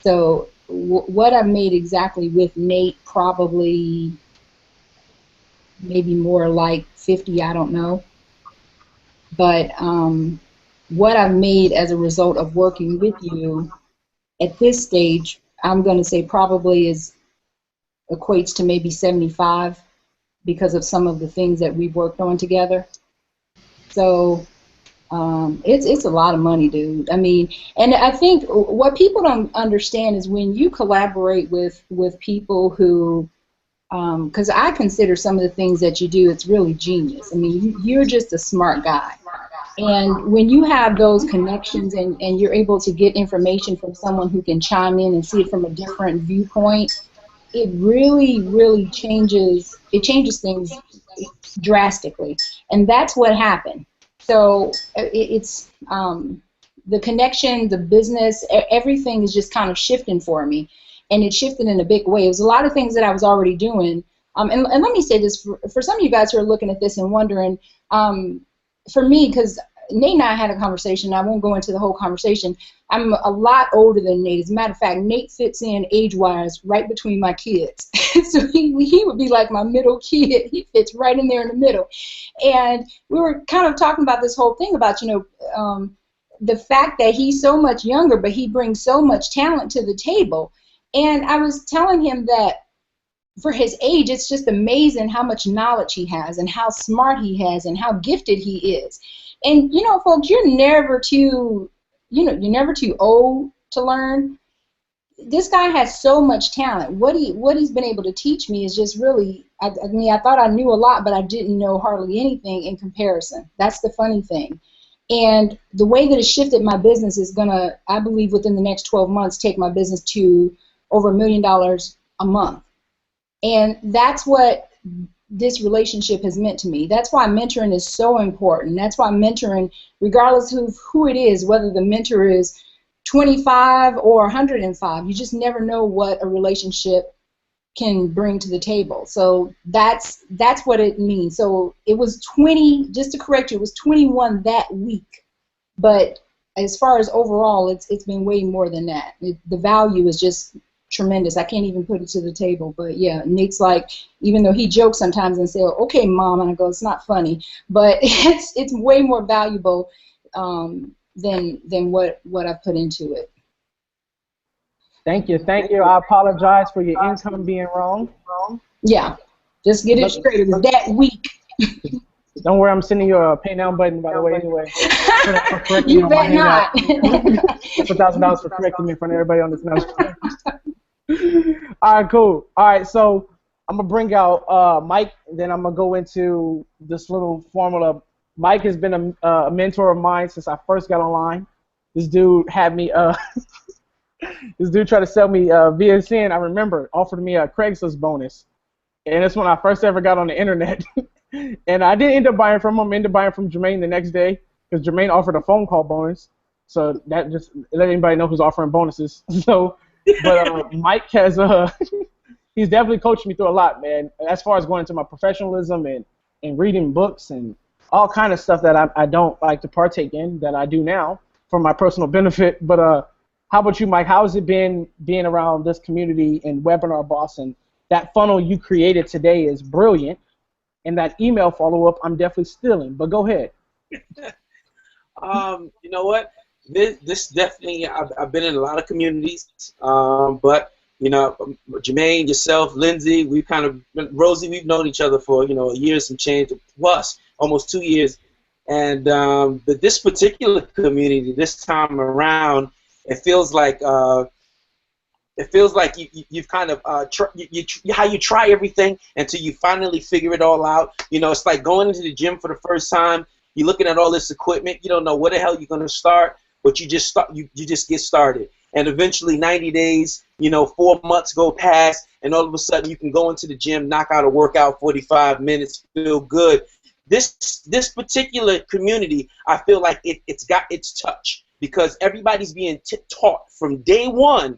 So what I've made exactly with Nate, probably maybe more like 50. I don't know. But what I've made as a result of working with you at this stage, I'm going to say probably equates to maybe 75 because of some of the things that we've worked on together. So It's a lot of money, dude. I mean, and I think what people don't understand is when you collaborate with people who, because I consider some of the things that you do, it's really genius. I mean, you're just a smart guy. And when you have those connections and you're able to get information from someone who can chime in and see it from a different viewpoint, it really, really changes things drastically. And that's what happened. So it's the connection, the business, everything is just kind of shifting for me. And it shifted in a big way. It was a lot of things that I was already doing. And let me say this, for some of you guys who are looking at this and wondering, for me, because Nate and I had a conversation, I won't go into the whole conversation. I'm a lot older than Nate. As a matter of fact, Nate fits in age-wise right between my kids. So he would be like my middle kid. He fits right in there in the middle. And we were kind of talking about this whole thing about, the fact that he's so much younger, but he brings so much talent to the table. And I was telling him that for his age, it's just amazing how much knowledge he has and how smart he has and how gifted he is. And, folks, you're never too old to learn. This guy has so much talent. What he's been able to teach me is just really, I thought I knew a lot, but I didn't know hardly anything in comparison. That's the funny thing. And the way that it shifted my business is going to, I believe, within the next 12 months, take my business to over $1 million a month. And that's what this relationship has meant to me. That's why mentoring is so important. That's why mentoring, regardless of who it is, whether the mentor is 25 or 105, you just never know what a relationship can bring to the table. So that's what it means. So it was 20, just to correct you, it was 21 that week. But as far as overall, it's been way more than that. The value is just tremendous. I can't even put it to the table. But yeah, Nate's like, even though he jokes sometimes and say, "Okay, Mom," and I go, "It's not funny," but it's way more valuable than what I've put into it. Thank you. I apologize for your income being wrong. Yeah, just get it straight. It was that week. Don't worry, I'm sending you a pay now button, by the way, anyway. You bet not. $1,000 for correcting me in front of everybody on this now. All right, cool. All right, so I'm going to bring out Mike, and then I'm going to go into this little formula. Mike has been a mentor of mine since I first got online. This dude had me, this dude tried to sell me VSN, I remember, offered me a Craigslist bonus. And that's when I first ever got on the internet. And I didn't end up buying from him. I ended up buying from Jermaine the next day because Jermaine offered a phone call bonus. So that just let anybody know who's offering bonuses. So, but Mike has he's definitely coached me through a lot, man. As far as going into my professionalism and reading books and all kind of stuff that I don't like to partake in that I do now for my personal benefit. But how about you, Mike? How has it been being around this community and Webinar Boss? And that funnel you created today is brilliant. And that email follow-up, I'm definitely stealing. But go ahead. You know what? This definitely, I've been in a lot of communities, but Jermaine, yourself, Lindsay, we've kind of, Rosie, we've known each other for a year and some change, plus almost 2 years, and but this particular community, this time around, it feels like you've kind of how you try everything until you finally figure it all out. It's like going into the gym for the first time. You're looking at all this equipment. You don't know where the hell you're going to start, but you just get started. And eventually 90 days, 4 months go past, and all of a sudden you can go into the gym, knock out a workout, 45 minutes, feel good. This particular community, I feel like it's got its touch because everybody's being taught from day one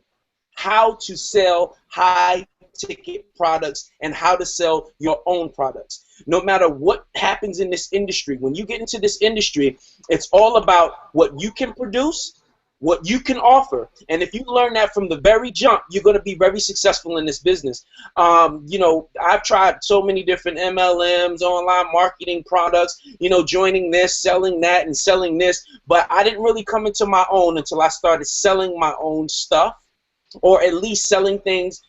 how to sell high-ticket products and how to sell your own products. No matter what happens in this industry, when you get into this industry, it's all about what you can produce, what you can offer. And if you learn that from the very jump, you're going to be very successful in this business. I've tried so many different MLMs, online marketing products, joining this, selling that, and selling this, but I didn't really come into my own until I started selling my own stuff. Or at least selling things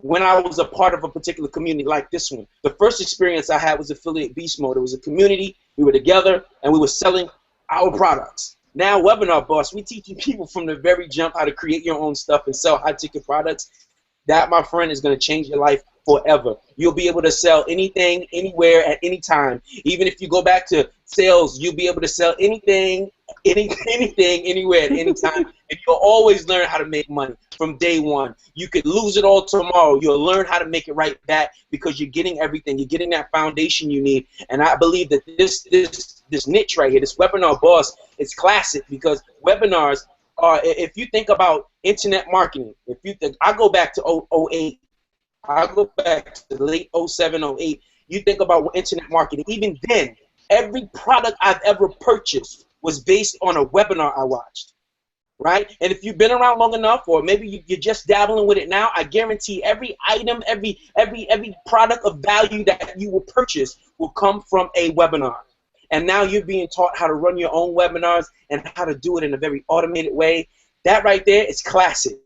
when I was a part of a particular community like this one. The first experience I had was affiliate beast mode. It was a community. We were together and we were selling our products. Now, Webinar Boss, we teaching people from the very jump how to create your own stuff and sell high-ticket products. That, my friend, is going to change your life forever. You'll be able to sell anything, anywhere, at any time. Even if you go back to sales, you'll be able to sell anything, anything, anywhere, at any time. And you'll always learn how to make money from day one. You could lose it all tomorrow. You'll learn how to make it right back because you're getting everything. You're getting that foundation you need. And I believe that this niche right here, this Webinar Boss, is classic because webinars are, if you think about internet marketing, if you think, I go back to 08, I go back to the late 07, 08, you think about internet marketing. Even then, every product I've ever purchased was based on a webinar I watched, right? And if you've been around long enough, or maybe you're just dabbling with it now, I guarantee every item, every product of value that you will purchase will come from a webinar. And now you're being taught how to run your own webinars and how to do it in a very automated way. That right there is classic.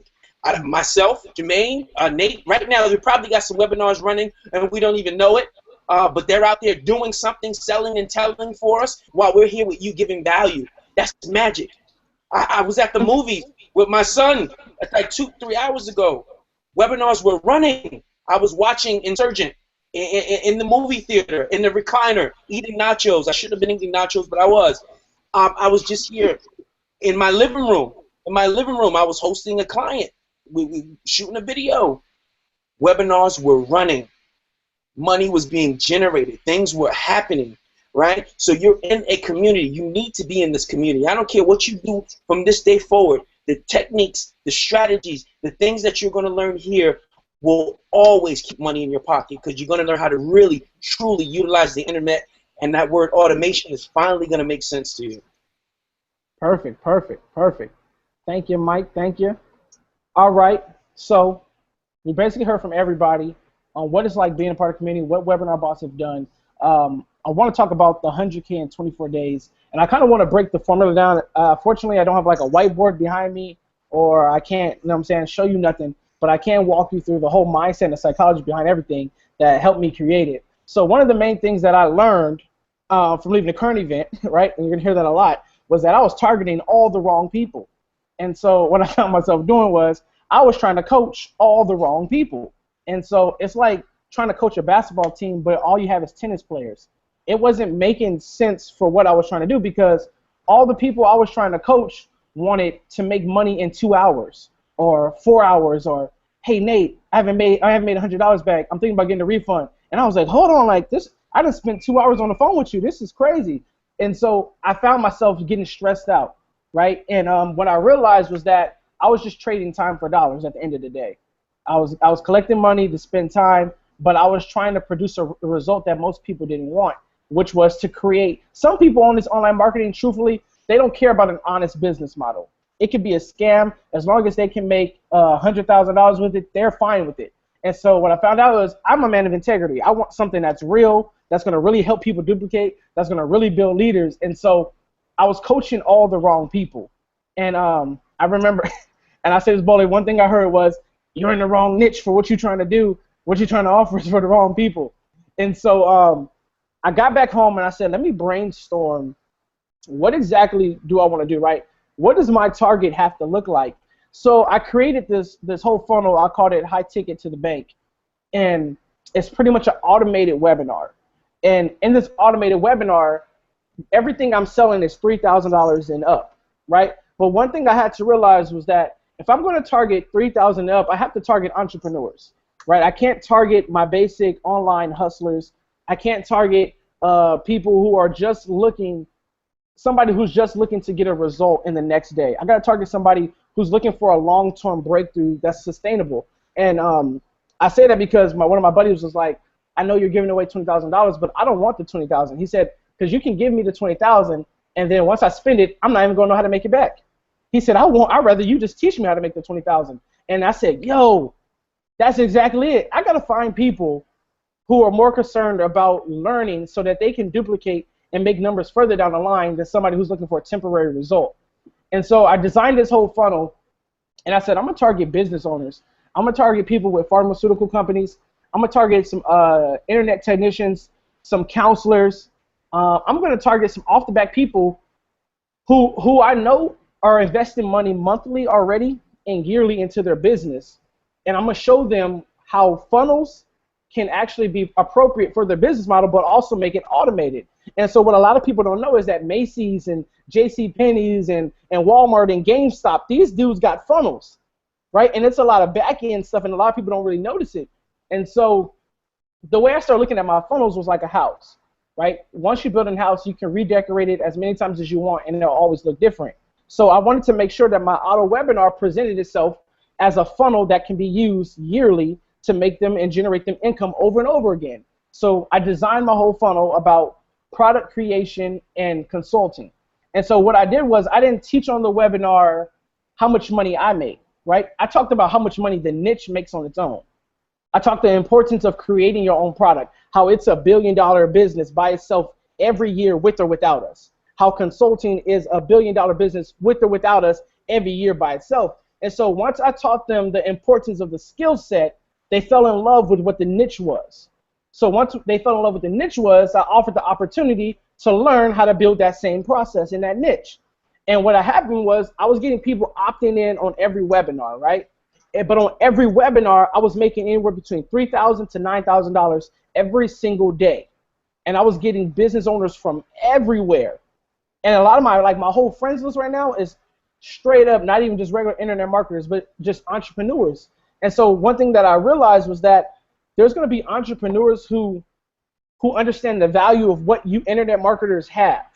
Myself, Jermaine, Nate, right now we probably got some webinars running and we don't even know it, but they're out there doing something, selling and telling for us while we're here with you giving value. That's magic. I was at the movies with my son like 2-3 hours ago. Webinars were running. I was watching Insurgent in the movie theater, in the recliner, eating nachos. I shouldn't have been eating nachos, but I was. I was just here in my living room. In my living room, I was hosting a client. We shooting a video. Webinars were running. Money was being generated. Things were happening, right? So you're in a community. You need to be in this community. I don't care what you do from this day forward. The techniques, the strategies, the things that you're going to learn here will always keep money in your pocket because you're going to learn how to really, truly utilize the internet, and that word automation is finally going to make sense to you. Perfect, perfect, perfect. Thank you, Mike. Thank you. All right. So we basically heard from everybody on what it's like being a part of the community, what Webinar Boss have done. I want to talk about the 100K in 24 days, and I kind of want to break the formula down. Fortunately, I don't have like a whiteboard behind me, or I can't, you know what I'm saying, show you nothing, but I can walk you through the whole mindset and the psychology behind everything that helped me create it. So one of the main things that I learned from leaving the current event, right, and you're going to hear that a lot, was that I was targeting all the wrong people. And so what I found myself doing was I was trying to coach all the wrong people. And so it's like trying to coach a basketball team, but all you have is tennis players. It wasn't making sense for what I was trying to do because all the people I was trying to coach wanted to make money in 2 hours or 4 hours, or hey Nate, I haven't made $100 back. I'm thinking about getting a refund. And I was like, hold on, like this, I just spent 2 hours on the phone with you. This is crazy. And so I found myself getting stressed out, right? And what I realized was that I was just trading time for dollars at the end of the day. I was collecting money to spend time, but I was trying to produce a result that most people didn't want, which was to create. Some people on this online marketing, truthfully, they don't care about an honest business model. It could be a scam. As long as they can make $100,000 with it, they're fine with it. And so what I found out was I'm a man of integrity. I want something that's real, that's going to really help people duplicate, that's going to really build leaders. And so I was coaching all the wrong people. And I remember, and I said this boldly, one thing I heard was, you're in the wrong niche for what you're trying to do. What you're trying to offer is for the wrong people. And so I got back home and I said, let me brainstorm. What exactly do I want to do, right? What does my target have to look like? So I created this whole funnel. I called it High Ticket to the Bank. And it's pretty much an automated webinar. And in this automated webinar, everything I'm selling is $3,000 and up, right? But one thing I had to realize was that if I'm going to target $3,000 and up, I have to target entrepreneurs, right? I can't target my basic online hustlers. I can't target people who are just looking, somebody who's just looking to get a result in the next day. I got to target somebody who's looking for a long-term breakthrough that's sustainable. And I say that because one of my buddies was like, I know you're giving away $20,000, but I don't want the $20,000. He said, because you can give me the $20,000, and then once I spend it, I'm not even going to know how to make it back. He said, I'd rather you just teach me how to make the $20,000. And I said, yo, that's exactly it. I got to find people who are more concerned about learning so that they can duplicate and make numbers further down the line than somebody who's looking for a temporary result. And so I designed this whole funnel, and I said, I'm going to target business owners. I'm gonna target people with pharmaceutical companies. I'm gonna target some internet technicians, some counselors. I'm gonna target some off the back people who I know are investing money monthly already and yearly into their business, and I'm gonna show them how funnels can actually be appropriate for their business model, but also make it automated. And so what a lot of people don't know is that Macy's and J.C. Penney's and Walmart and GameStop, these dudes got funnels, right? And it's a lot of back end stuff, and a lot of people don't really notice it. And so the way I started looking at my funnels was like a house, right? Once you build a house, you can redecorate it as many times as you want, and it'll always look different. So I wanted to make sure that my auto webinar presented itself as a funnel that can be used yearly to make them and generate them income over and over again. So I designed my whole funnel about product creation and consulting. And so what I did was I didn't teach on the webinar how much money I made, right? I talked about how much money the niche makes on its own. I talked the importance of creating your own product, how it's a $1 billion business by itself every year with or without us, how consulting is a $1 billion business with or without us every year by itself. And so once I taught them the importance of the skill set, they fell in love with what the niche was. So once they fell in love with the niche was, I offered the opportunity to learn how to build that same process in that niche. And what happened was I was getting people opting in on every webinar, right? But on every webinar, I was making anywhere between $3,000 to $9,000 every single day. And I was getting business owners from everywhere. And a lot of my whole friends list right now is straight up, not even just regular internet marketers, but just entrepreneurs. And so one thing that I realized was that there's going to be entrepreneurs who understand the value of what you internet marketers have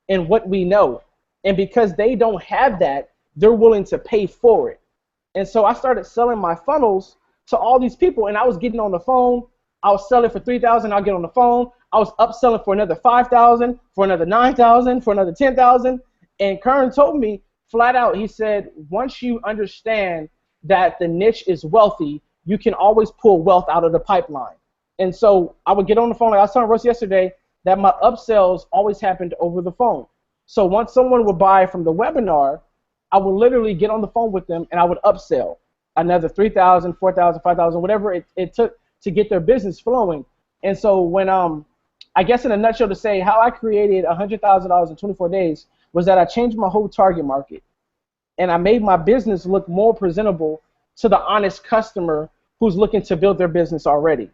and what we know. And because they don't have that, they're willing to pay for it. And so I started selling my funnels to all these people, and I was getting on the phone. I was selling for $3,000. I'll get on the phone. I was upselling for another $5,000, for another $9,000, for another $10,000. And Kern told me flat out, he said, once you understand that the niche is wealthy, you can always pull wealth out of the pipeline. And so I would get on the phone, like I was telling Russ yesterday, that my upsells always happened over the phone. So once someone would buy from the webinar, I would literally get on the phone with them and I would upsell another $3,000, $4,000, $5,000, whatever it took to get their business flowing. And so when I guess in a nutshell to say how I created $100,000 in 24 days was that I changed my whole target market. And I made my business look more presentable to the honest customer who's looking to build their business already.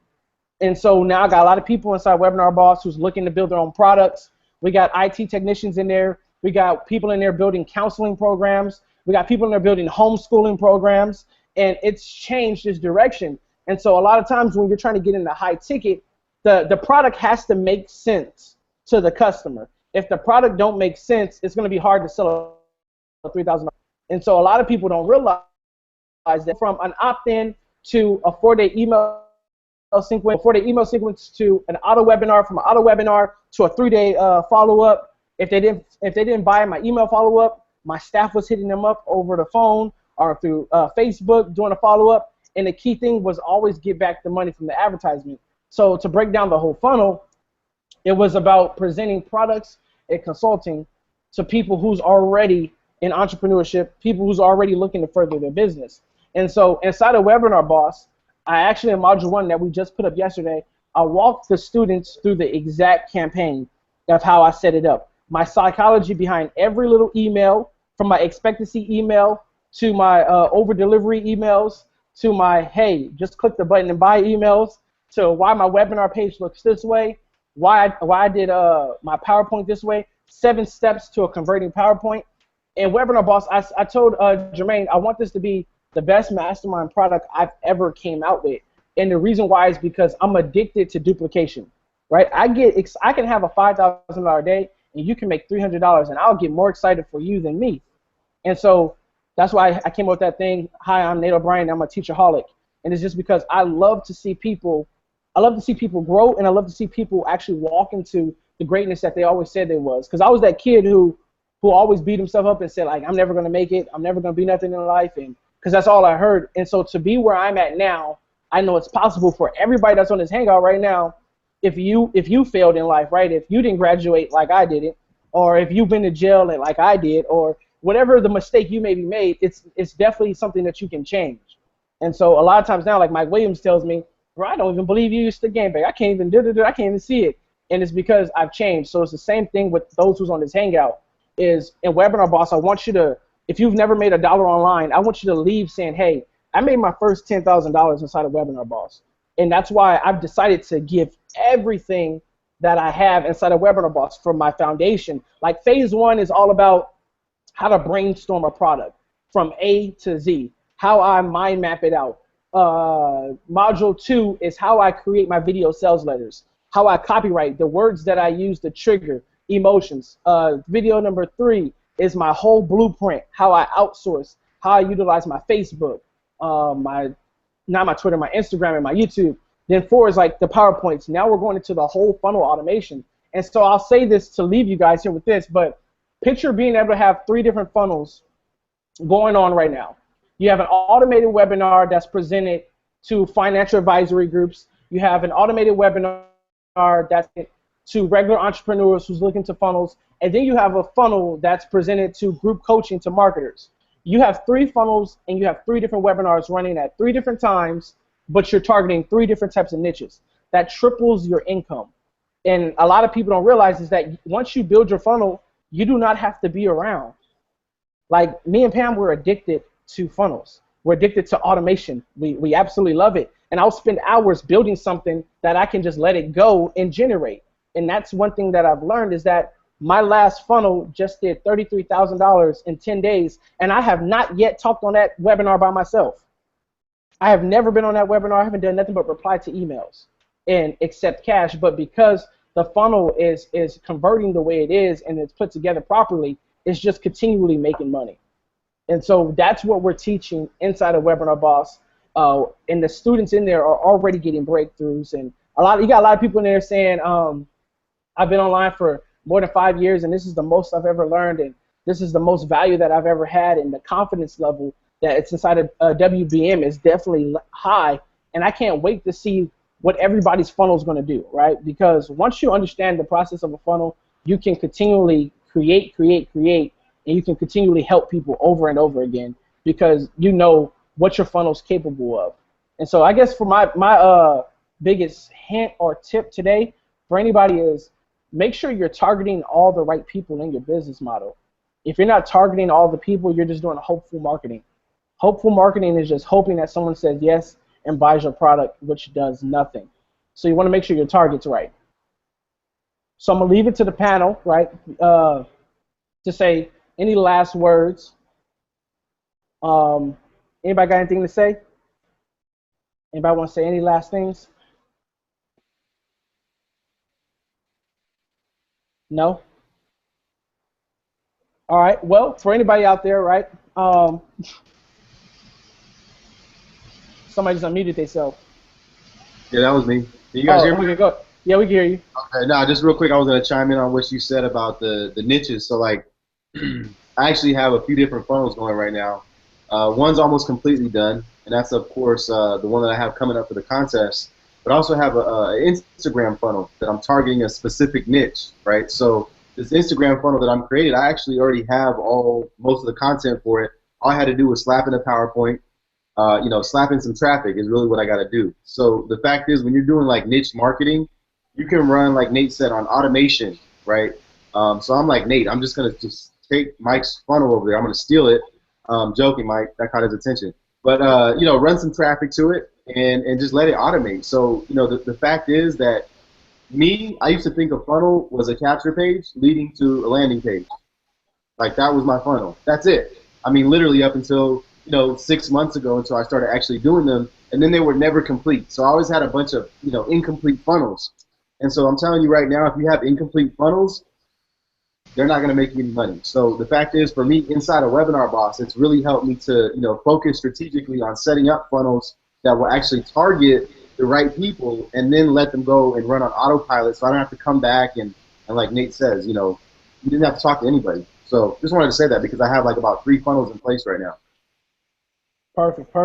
And so now I got a lot of people inside Webinar Boss who's looking to build their own products. We got IT technicians in there. We got people in there building counseling programs. We got people in there building homeschooling programs. And it's changed this direction. And so a lot of times when you're trying to get into high ticket, the product has to make sense to the customer. If the product don't make sense, it's going to be hard to sell a $3,000. And so a lot of people don't realize that from an opt-in to a 4-day email sequence, to an auto webinar, from an auto webinar to a 3-day follow-up. If they didn't buy my email follow-up, my staff was hitting them up over the phone or through Facebook doing a follow-up. And the key thing was always get back the money from the advertisement. So to break down the whole funnel, it was about presenting products and consulting to people who's already in entrepreneurship, people who's already looking to further their business. And so inside of Webinar Boss, I actually, in Module 1 that we just put up yesterday, I walked the students through the exact campaign of how I set it up. My psychology behind every little email, from my expectancy email to my over-delivery emails, to my, hey, just click the button and buy emails, to why my webinar page looks this way, why I did my PowerPoint this way, 7 steps to a converting PowerPoint. And Webinar Boss, I told Jermaine, I want this to be the best mastermind product I've ever came out with. And the reason why is because I'm addicted to duplication, right? I can have a $5,000 day, and you can make $300, and I'll get more excited for you than me. And so that's why I came up with that thing. Hi, I'm Nate Obryant. I'm a teacherholic, and it's just because I love to see people. I love to see people grow, and I love to see people actually walk into the greatness that they always said they was. Because I was that kid who always beat himself up and said, like, I'm never gonna make it. I'm never gonna be nothing in life, and because that's all I heard. And so to be where I'm at now, I know it's possible for everybody that's on this hangout right now. If you failed in life, right? If you didn't graduate like I did it, or if you've been to jail like I did, or whatever the mistake you maybe made, it's definitely something that you can change. And so a lot of times now, like Mike Williams tells me, bro, I don't even believe you used the game bag. I can't even I can't even see it. And it's because I've changed. So it's the same thing with those who's on this hangout. Is in Webinar Boss, I want you to, if you've never made $1 online, I want you to leave saying, hey, I made my first $10,000 inside of Webinar Boss. And that's why I've decided to give everything that I have inside of Webinar Boss from my foundation. Like phase 1 is all about how to brainstorm a product from A to Z, how I mind map it out. Module 2 is how I create my video sales letters, how I copyright, the words that I use to trigger emotions. Video number 3 is my whole blueprint, how I outsource, how I utilize my Facebook, not my Twitter, my Instagram, and my YouTube. Then 4 is like the PowerPoints. Now we're going into the whole funnel automation. And so I'll say this to leave you guys here with this, but picture being able to have 3 different funnels going on right now. You have an automated webinar that's presented to financial advisory groups. You have an automated webinar that's to regular entrepreneurs who's looking to funnels. And then you have a funnel that's presented to group coaching to marketers. You have 3 funnels and you have 3 different webinars running at 3 different times, but you're targeting 3 different types of niches. That triples your income. And a lot of people don't realize is that once you build your funnel, you do not have to be around. Like me and Pam, we're addicted to funnels. We're addicted to automation. We absolutely love it. And I'll spend hours building something that I can just let it go and generate. And that's one thing that I've learned is that my last funnel just did $33,000 in 10 days, and I have not yet talked on that webinar by myself. I have never been on that webinar. I haven't done nothing but reply to emails and accept cash. But because the funnel is converting the way it is and it's put together properly, it's just continually making money. And so that's what we're teaching inside of Webinar Boss. And the students in there are already getting breakthroughs. And you got a lot of people in there saying, I've been online for more than 5 years, and this is the most I've ever learned, and this is the most value that I've ever had, and the confidence level that it's inside of WBM is definitely high, and I can't wait to see what everybody's funnel is going to do, right? Because once you understand the process of a funnel, you can continually create, and you can continually help people over and over again because you know what your funnel is capable of. And so I guess for my biggest hint or tip today for anybody is make sure you're targeting all the right people in your business model. If you're not targeting all the people, you're just doing hopeful marketing. Hopeful marketing is just hoping that someone says yes and buys your product, which does nothing. So you want to make sure your target's right. So I'm going to leave it to the panel, right, to say any last words. Anybody got anything to say? Anybody want to say any last things? No? All right. Well, for anybody out there, right, somebody just unmuted themselves. Yeah, that was me. Can you guys hear me? Okay, go. Yeah, we can hear you. Okay, now just real quick, I was going to chime in on what you said about the niches. So, like, I actually have a few different funnels going right now. One's almost completely done, and that's, of course, the one that I have coming up for the contest. But I also have an Instagram funnel that I'm targeting a specific niche, right? So this Instagram funnel that I'm creating, I actually already have most of the content for it. All I had to do was slap in a PowerPoint. Slapping some traffic is really what I got to do. So the fact is, when you're doing like niche marketing, you can run, like Nate said, on automation, right? So I'm like, Nate, I'm just going to just take Mike's funnel over there. I'm going to steal it. Joking, Mike. That caught his attention. But, run some traffic to it and just let it automate. So, the fact is that I used to think a funnel was a capture page leading to a landing page. Like, that was my funnel. That's it. I mean, literally up until 6 months ago until I started actually doing them, and then they were never complete. So I always had a bunch of, incomplete funnels. And so I'm telling you right now, if you have incomplete funnels, they're not going to make you any money. So the fact is, for me, inside of Webinar Boss, it's really helped me to, focus strategically on setting up funnels that will actually target the right people and then let them go and run on autopilot so I don't have to come back and like Nate says, you didn't have to talk to anybody. So just wanted to say that because I have like about 3 funnels in place right now. Perfect.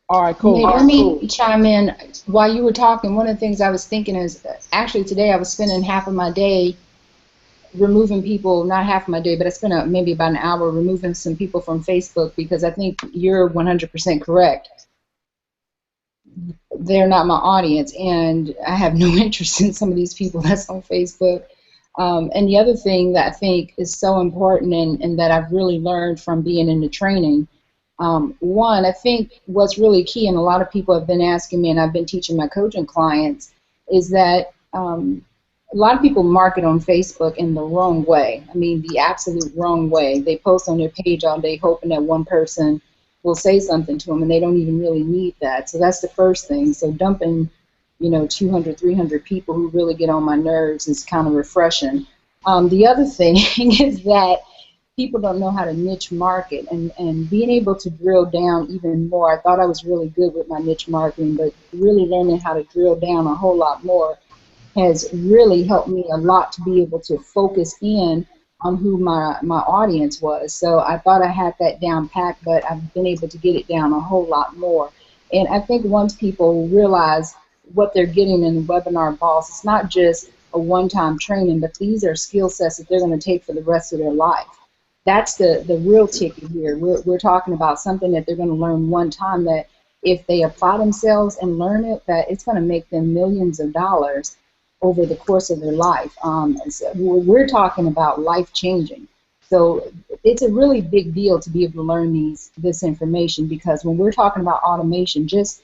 All right, cool. Let me chime in. While you were talking, one of the things I was thinking is, actually today I was spending half of my day removing people, not half of my day, but I spent maybe about an hour removing some people from Facebook because I think you're 100% correct. they're not my audience, and I have no interest in some of these people that's on Facebook. And the other thing that I think is so important and that I've really learned from being in the training, one, I think what's really key, and a lot of people have been asking me, and I've been teaching my coaching clients, is that a lot of people market on Facebook in the wrong way. I mean, the absolute wrong way. They post on their page all day hoping that one person will say something to them, and they don't even really need that. So that's the first thing. So dumping, 200, 300 people who really get on my nerves is kind of refreshing. The other thing is that people don't know how to niche market, and being able to drill down even more. I thought I was really good with my niche marketing, but really learning how to drill down a whole lot more has really helped me a lot to be able to focus in on who my audience was. So I thought I had that down packed, but I've been able to get it down a whole lot more. And I think once people realize what they're getting in the Webinar Boss, it's not just a one-time training, but these are skill sets that they're going to take for the rest of their life. That's the real ticket here. We're talking about something that they're going to learn one time, that if they apply themselves and learn it, that it's going to make them millions of dollars over the course of their life. So we're talking about life-changing. So it's a really big deal to be able to learn this information, because when we're talking about automation, just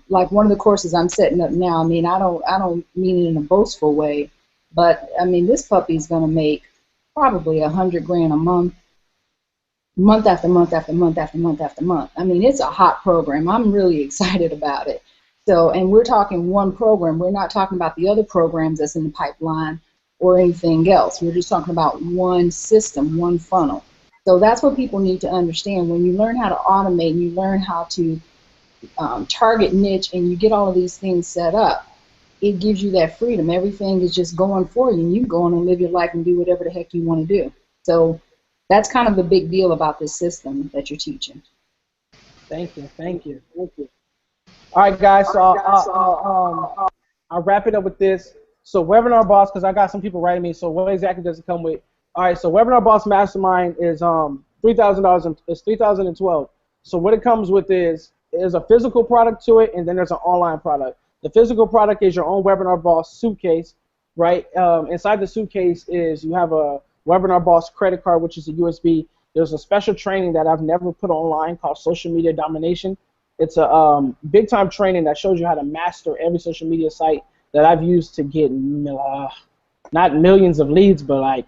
like one of the courses I'm setting up now, I mean, I don't mean it in a boastful way, but I mean, this puppy is going to make probably $100,000 a month, month after month after month after month after month. I mean, it's a hot program. I'm really excited about it. So, and we're talking one program. We're not talking about the other programs that's in the pipeline or anything else. We're just talking about one system, one funnel. So that's what people need to understand. When you learn how to automate and you learn how to target niche and you get all of these things set up, it gives you that freedom. Everything is just going for you, and you can go on and live your life and do whatever the heck you want to do. So that's kind of the big deal about this system that you're teaching. Thank you, thank you, thank you. All right, guys, so I'll wrap it up with this. So Webinar Boss, because I got some people writing me, so what exactly does it come with? All right, so Webinar Boss Mastermind is $3,000. It's $3,012. So what it comes with is a physical product to it, and then there's an online product. The physical product is your own Webinar Boss suitcase, right? Inside the suitcase is you have a Webinar Boss credit card, which is a USB. There's a special training that I've never put online called Social Media Domination. It's a big-time training that shows you how to master every social media site that I've used to get not millions of leads, but like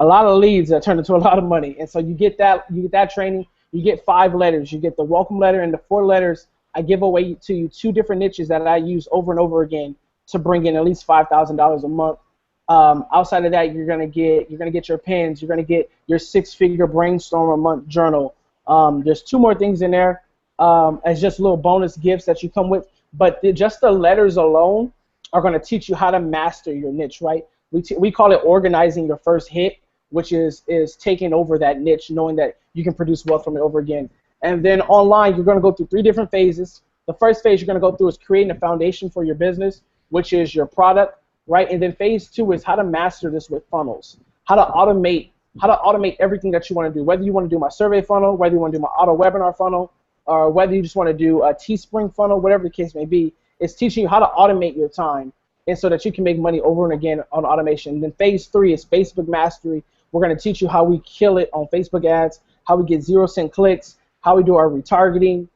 a lot of leads that turn into a lot of money. And so you get that training. You get 5 letters. You get the welcome letter, and the 4 letters I give away to you 2 different niches that I use over and over again to bring in at least $5,000 a month. Outside of that, you're gonna get your pens. You're gonna get your 6-figure brainstorm a month journal. There's 2 more things in there. As just little bonus gifts that you come with, but just the letters alone are going to teach you how to master your niche, right? We call it organizing your first hit, which is taking over that niche, knowing that you can produce wealth from it over again. And then online, you're going to go through 3 different phases. The first phase you're going to go through is creating a foundation for your business, which is your product, right? And then phase 2 is how to master this with funnels, how to automate everything that you want to do, whether you want to do my survey funnel, whether you want to do my auto webinar funnel, or whether you just want to do a Teespring funnel, whatever the case may be. It's teaching you how to automate your time, and so that you can make money over and again on automation. And then phase 3 is Facebook mastery. We're going to teach you how we kill it on Facebook ads, how we get 0-cent clicks, how we do our retargeting,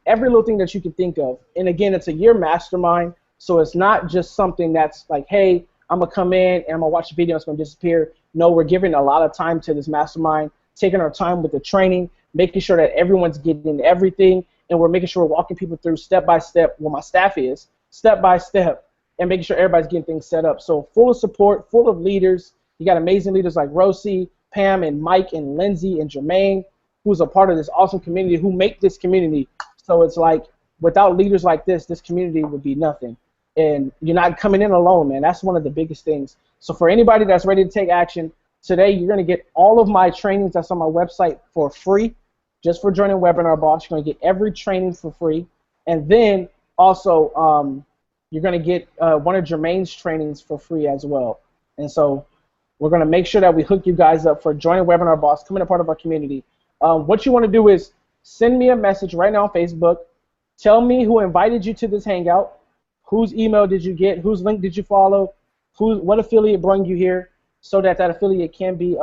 every little thing that you can think of. And again, it's a year mastermind, so it's not just something that's like, hey, I'm going to come in and I'm going to watch the video, it's going to disappear. No, we're giving a lot of time to this mastermind, taking our time with the training, making sure that everyone's getting everything, and we're making sure we're walking people through step by step, well, my staff is, step by step, and making sure everybody's getting things set up. So full of support, full of leaders. You got amazing leaders like Rosie, Pam, and Mike, and Lindsay, and Jermaine, who's a part of this awesome community, who make this community. So it's like, without leaders like this community would be nothing. And you're not coming in alone, man. That's one of the biggest things. So for anybody that's ready to take action, today you're going to get all of my trainings that's on my website for free. Just for joining Webinar Boss, you're going to get every training for free. And then also you're going to get one of Jermaine's trainings for free as well. And so we're going to make sure that we hook you guys up for joining Webinar Boss, becoming a part of our community. What you want to do is send me a message right now on Facebook, Tell me who invited you to this hangout, whose email did you get, whose link did you follow, what affiliate brought you here, so that affiliate can be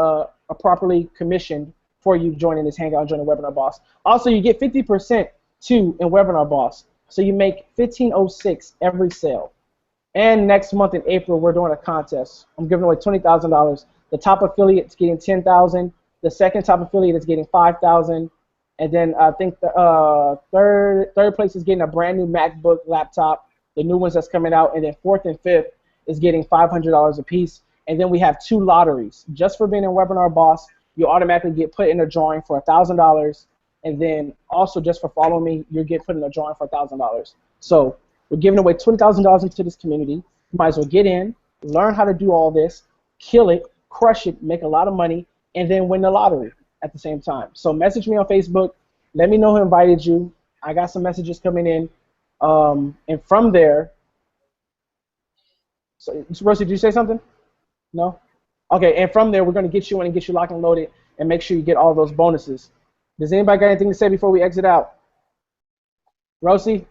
properly commissioned for you joining this hangout and joining Webinar Boss. Also, you get 50% too in Webinar Boss, so you make $15.06 every sale. And next month in April, we're doing a contest. I'm giving away $20,000. The top affiliate is getting $10,000. The second top affiliate is getting $5,000. And then I think the third place is getting a brand new MacBook laptop, the new ones that's coming out. And then fourth and fifth is getting $500 a piece. And then we have 2 lotteries. Just for being in Webinar Boss, you automatically get put in a drawing for $1,000. And then also just for following me, you get put in a drawing for $1,000. So we're giving away $20,000 into this community. You might as well get in, learn how to do all this, kill it, crush it, make a lot of money, and then win the lottery at the same time. So message me on Facebook. Let me know who invited you. I got some messages coming in. And from there, so Rosie, did you say something? No? Okay, and from there, we're going to get you in and get you locked and loaded and make sure you get all those bonuses. Does anybody got anything to say before we exit out? Rosie?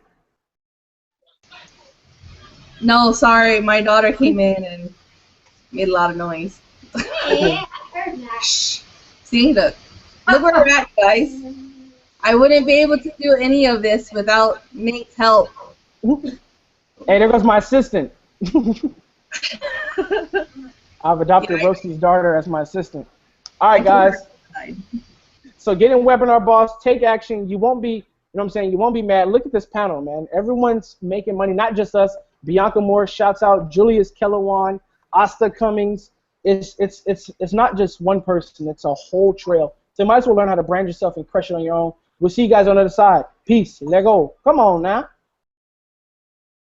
No, sorry, my daughter came in and made a lot of noise. Yeah, I heard that. See, look where we're at, guys. I wouldn't be able to do any of this without Nate's help. Hey, there goes my assistant. I've adopted Rosie's daughter as my assistant. All right, guys. So get in Webinar Boss, take action. You won't be, you know what I'm saying, you won't be mad. Look at this panel, man. Everyone's making money, not just us. Bianca Moore shouts out, Julius Kellawan, Asta Cummings. It's not just one person, it's a whole trail. So you might as well learn how to brand yourself and crush it on your own. We'll see you guys on the other side. Peace. Let go. Come on now.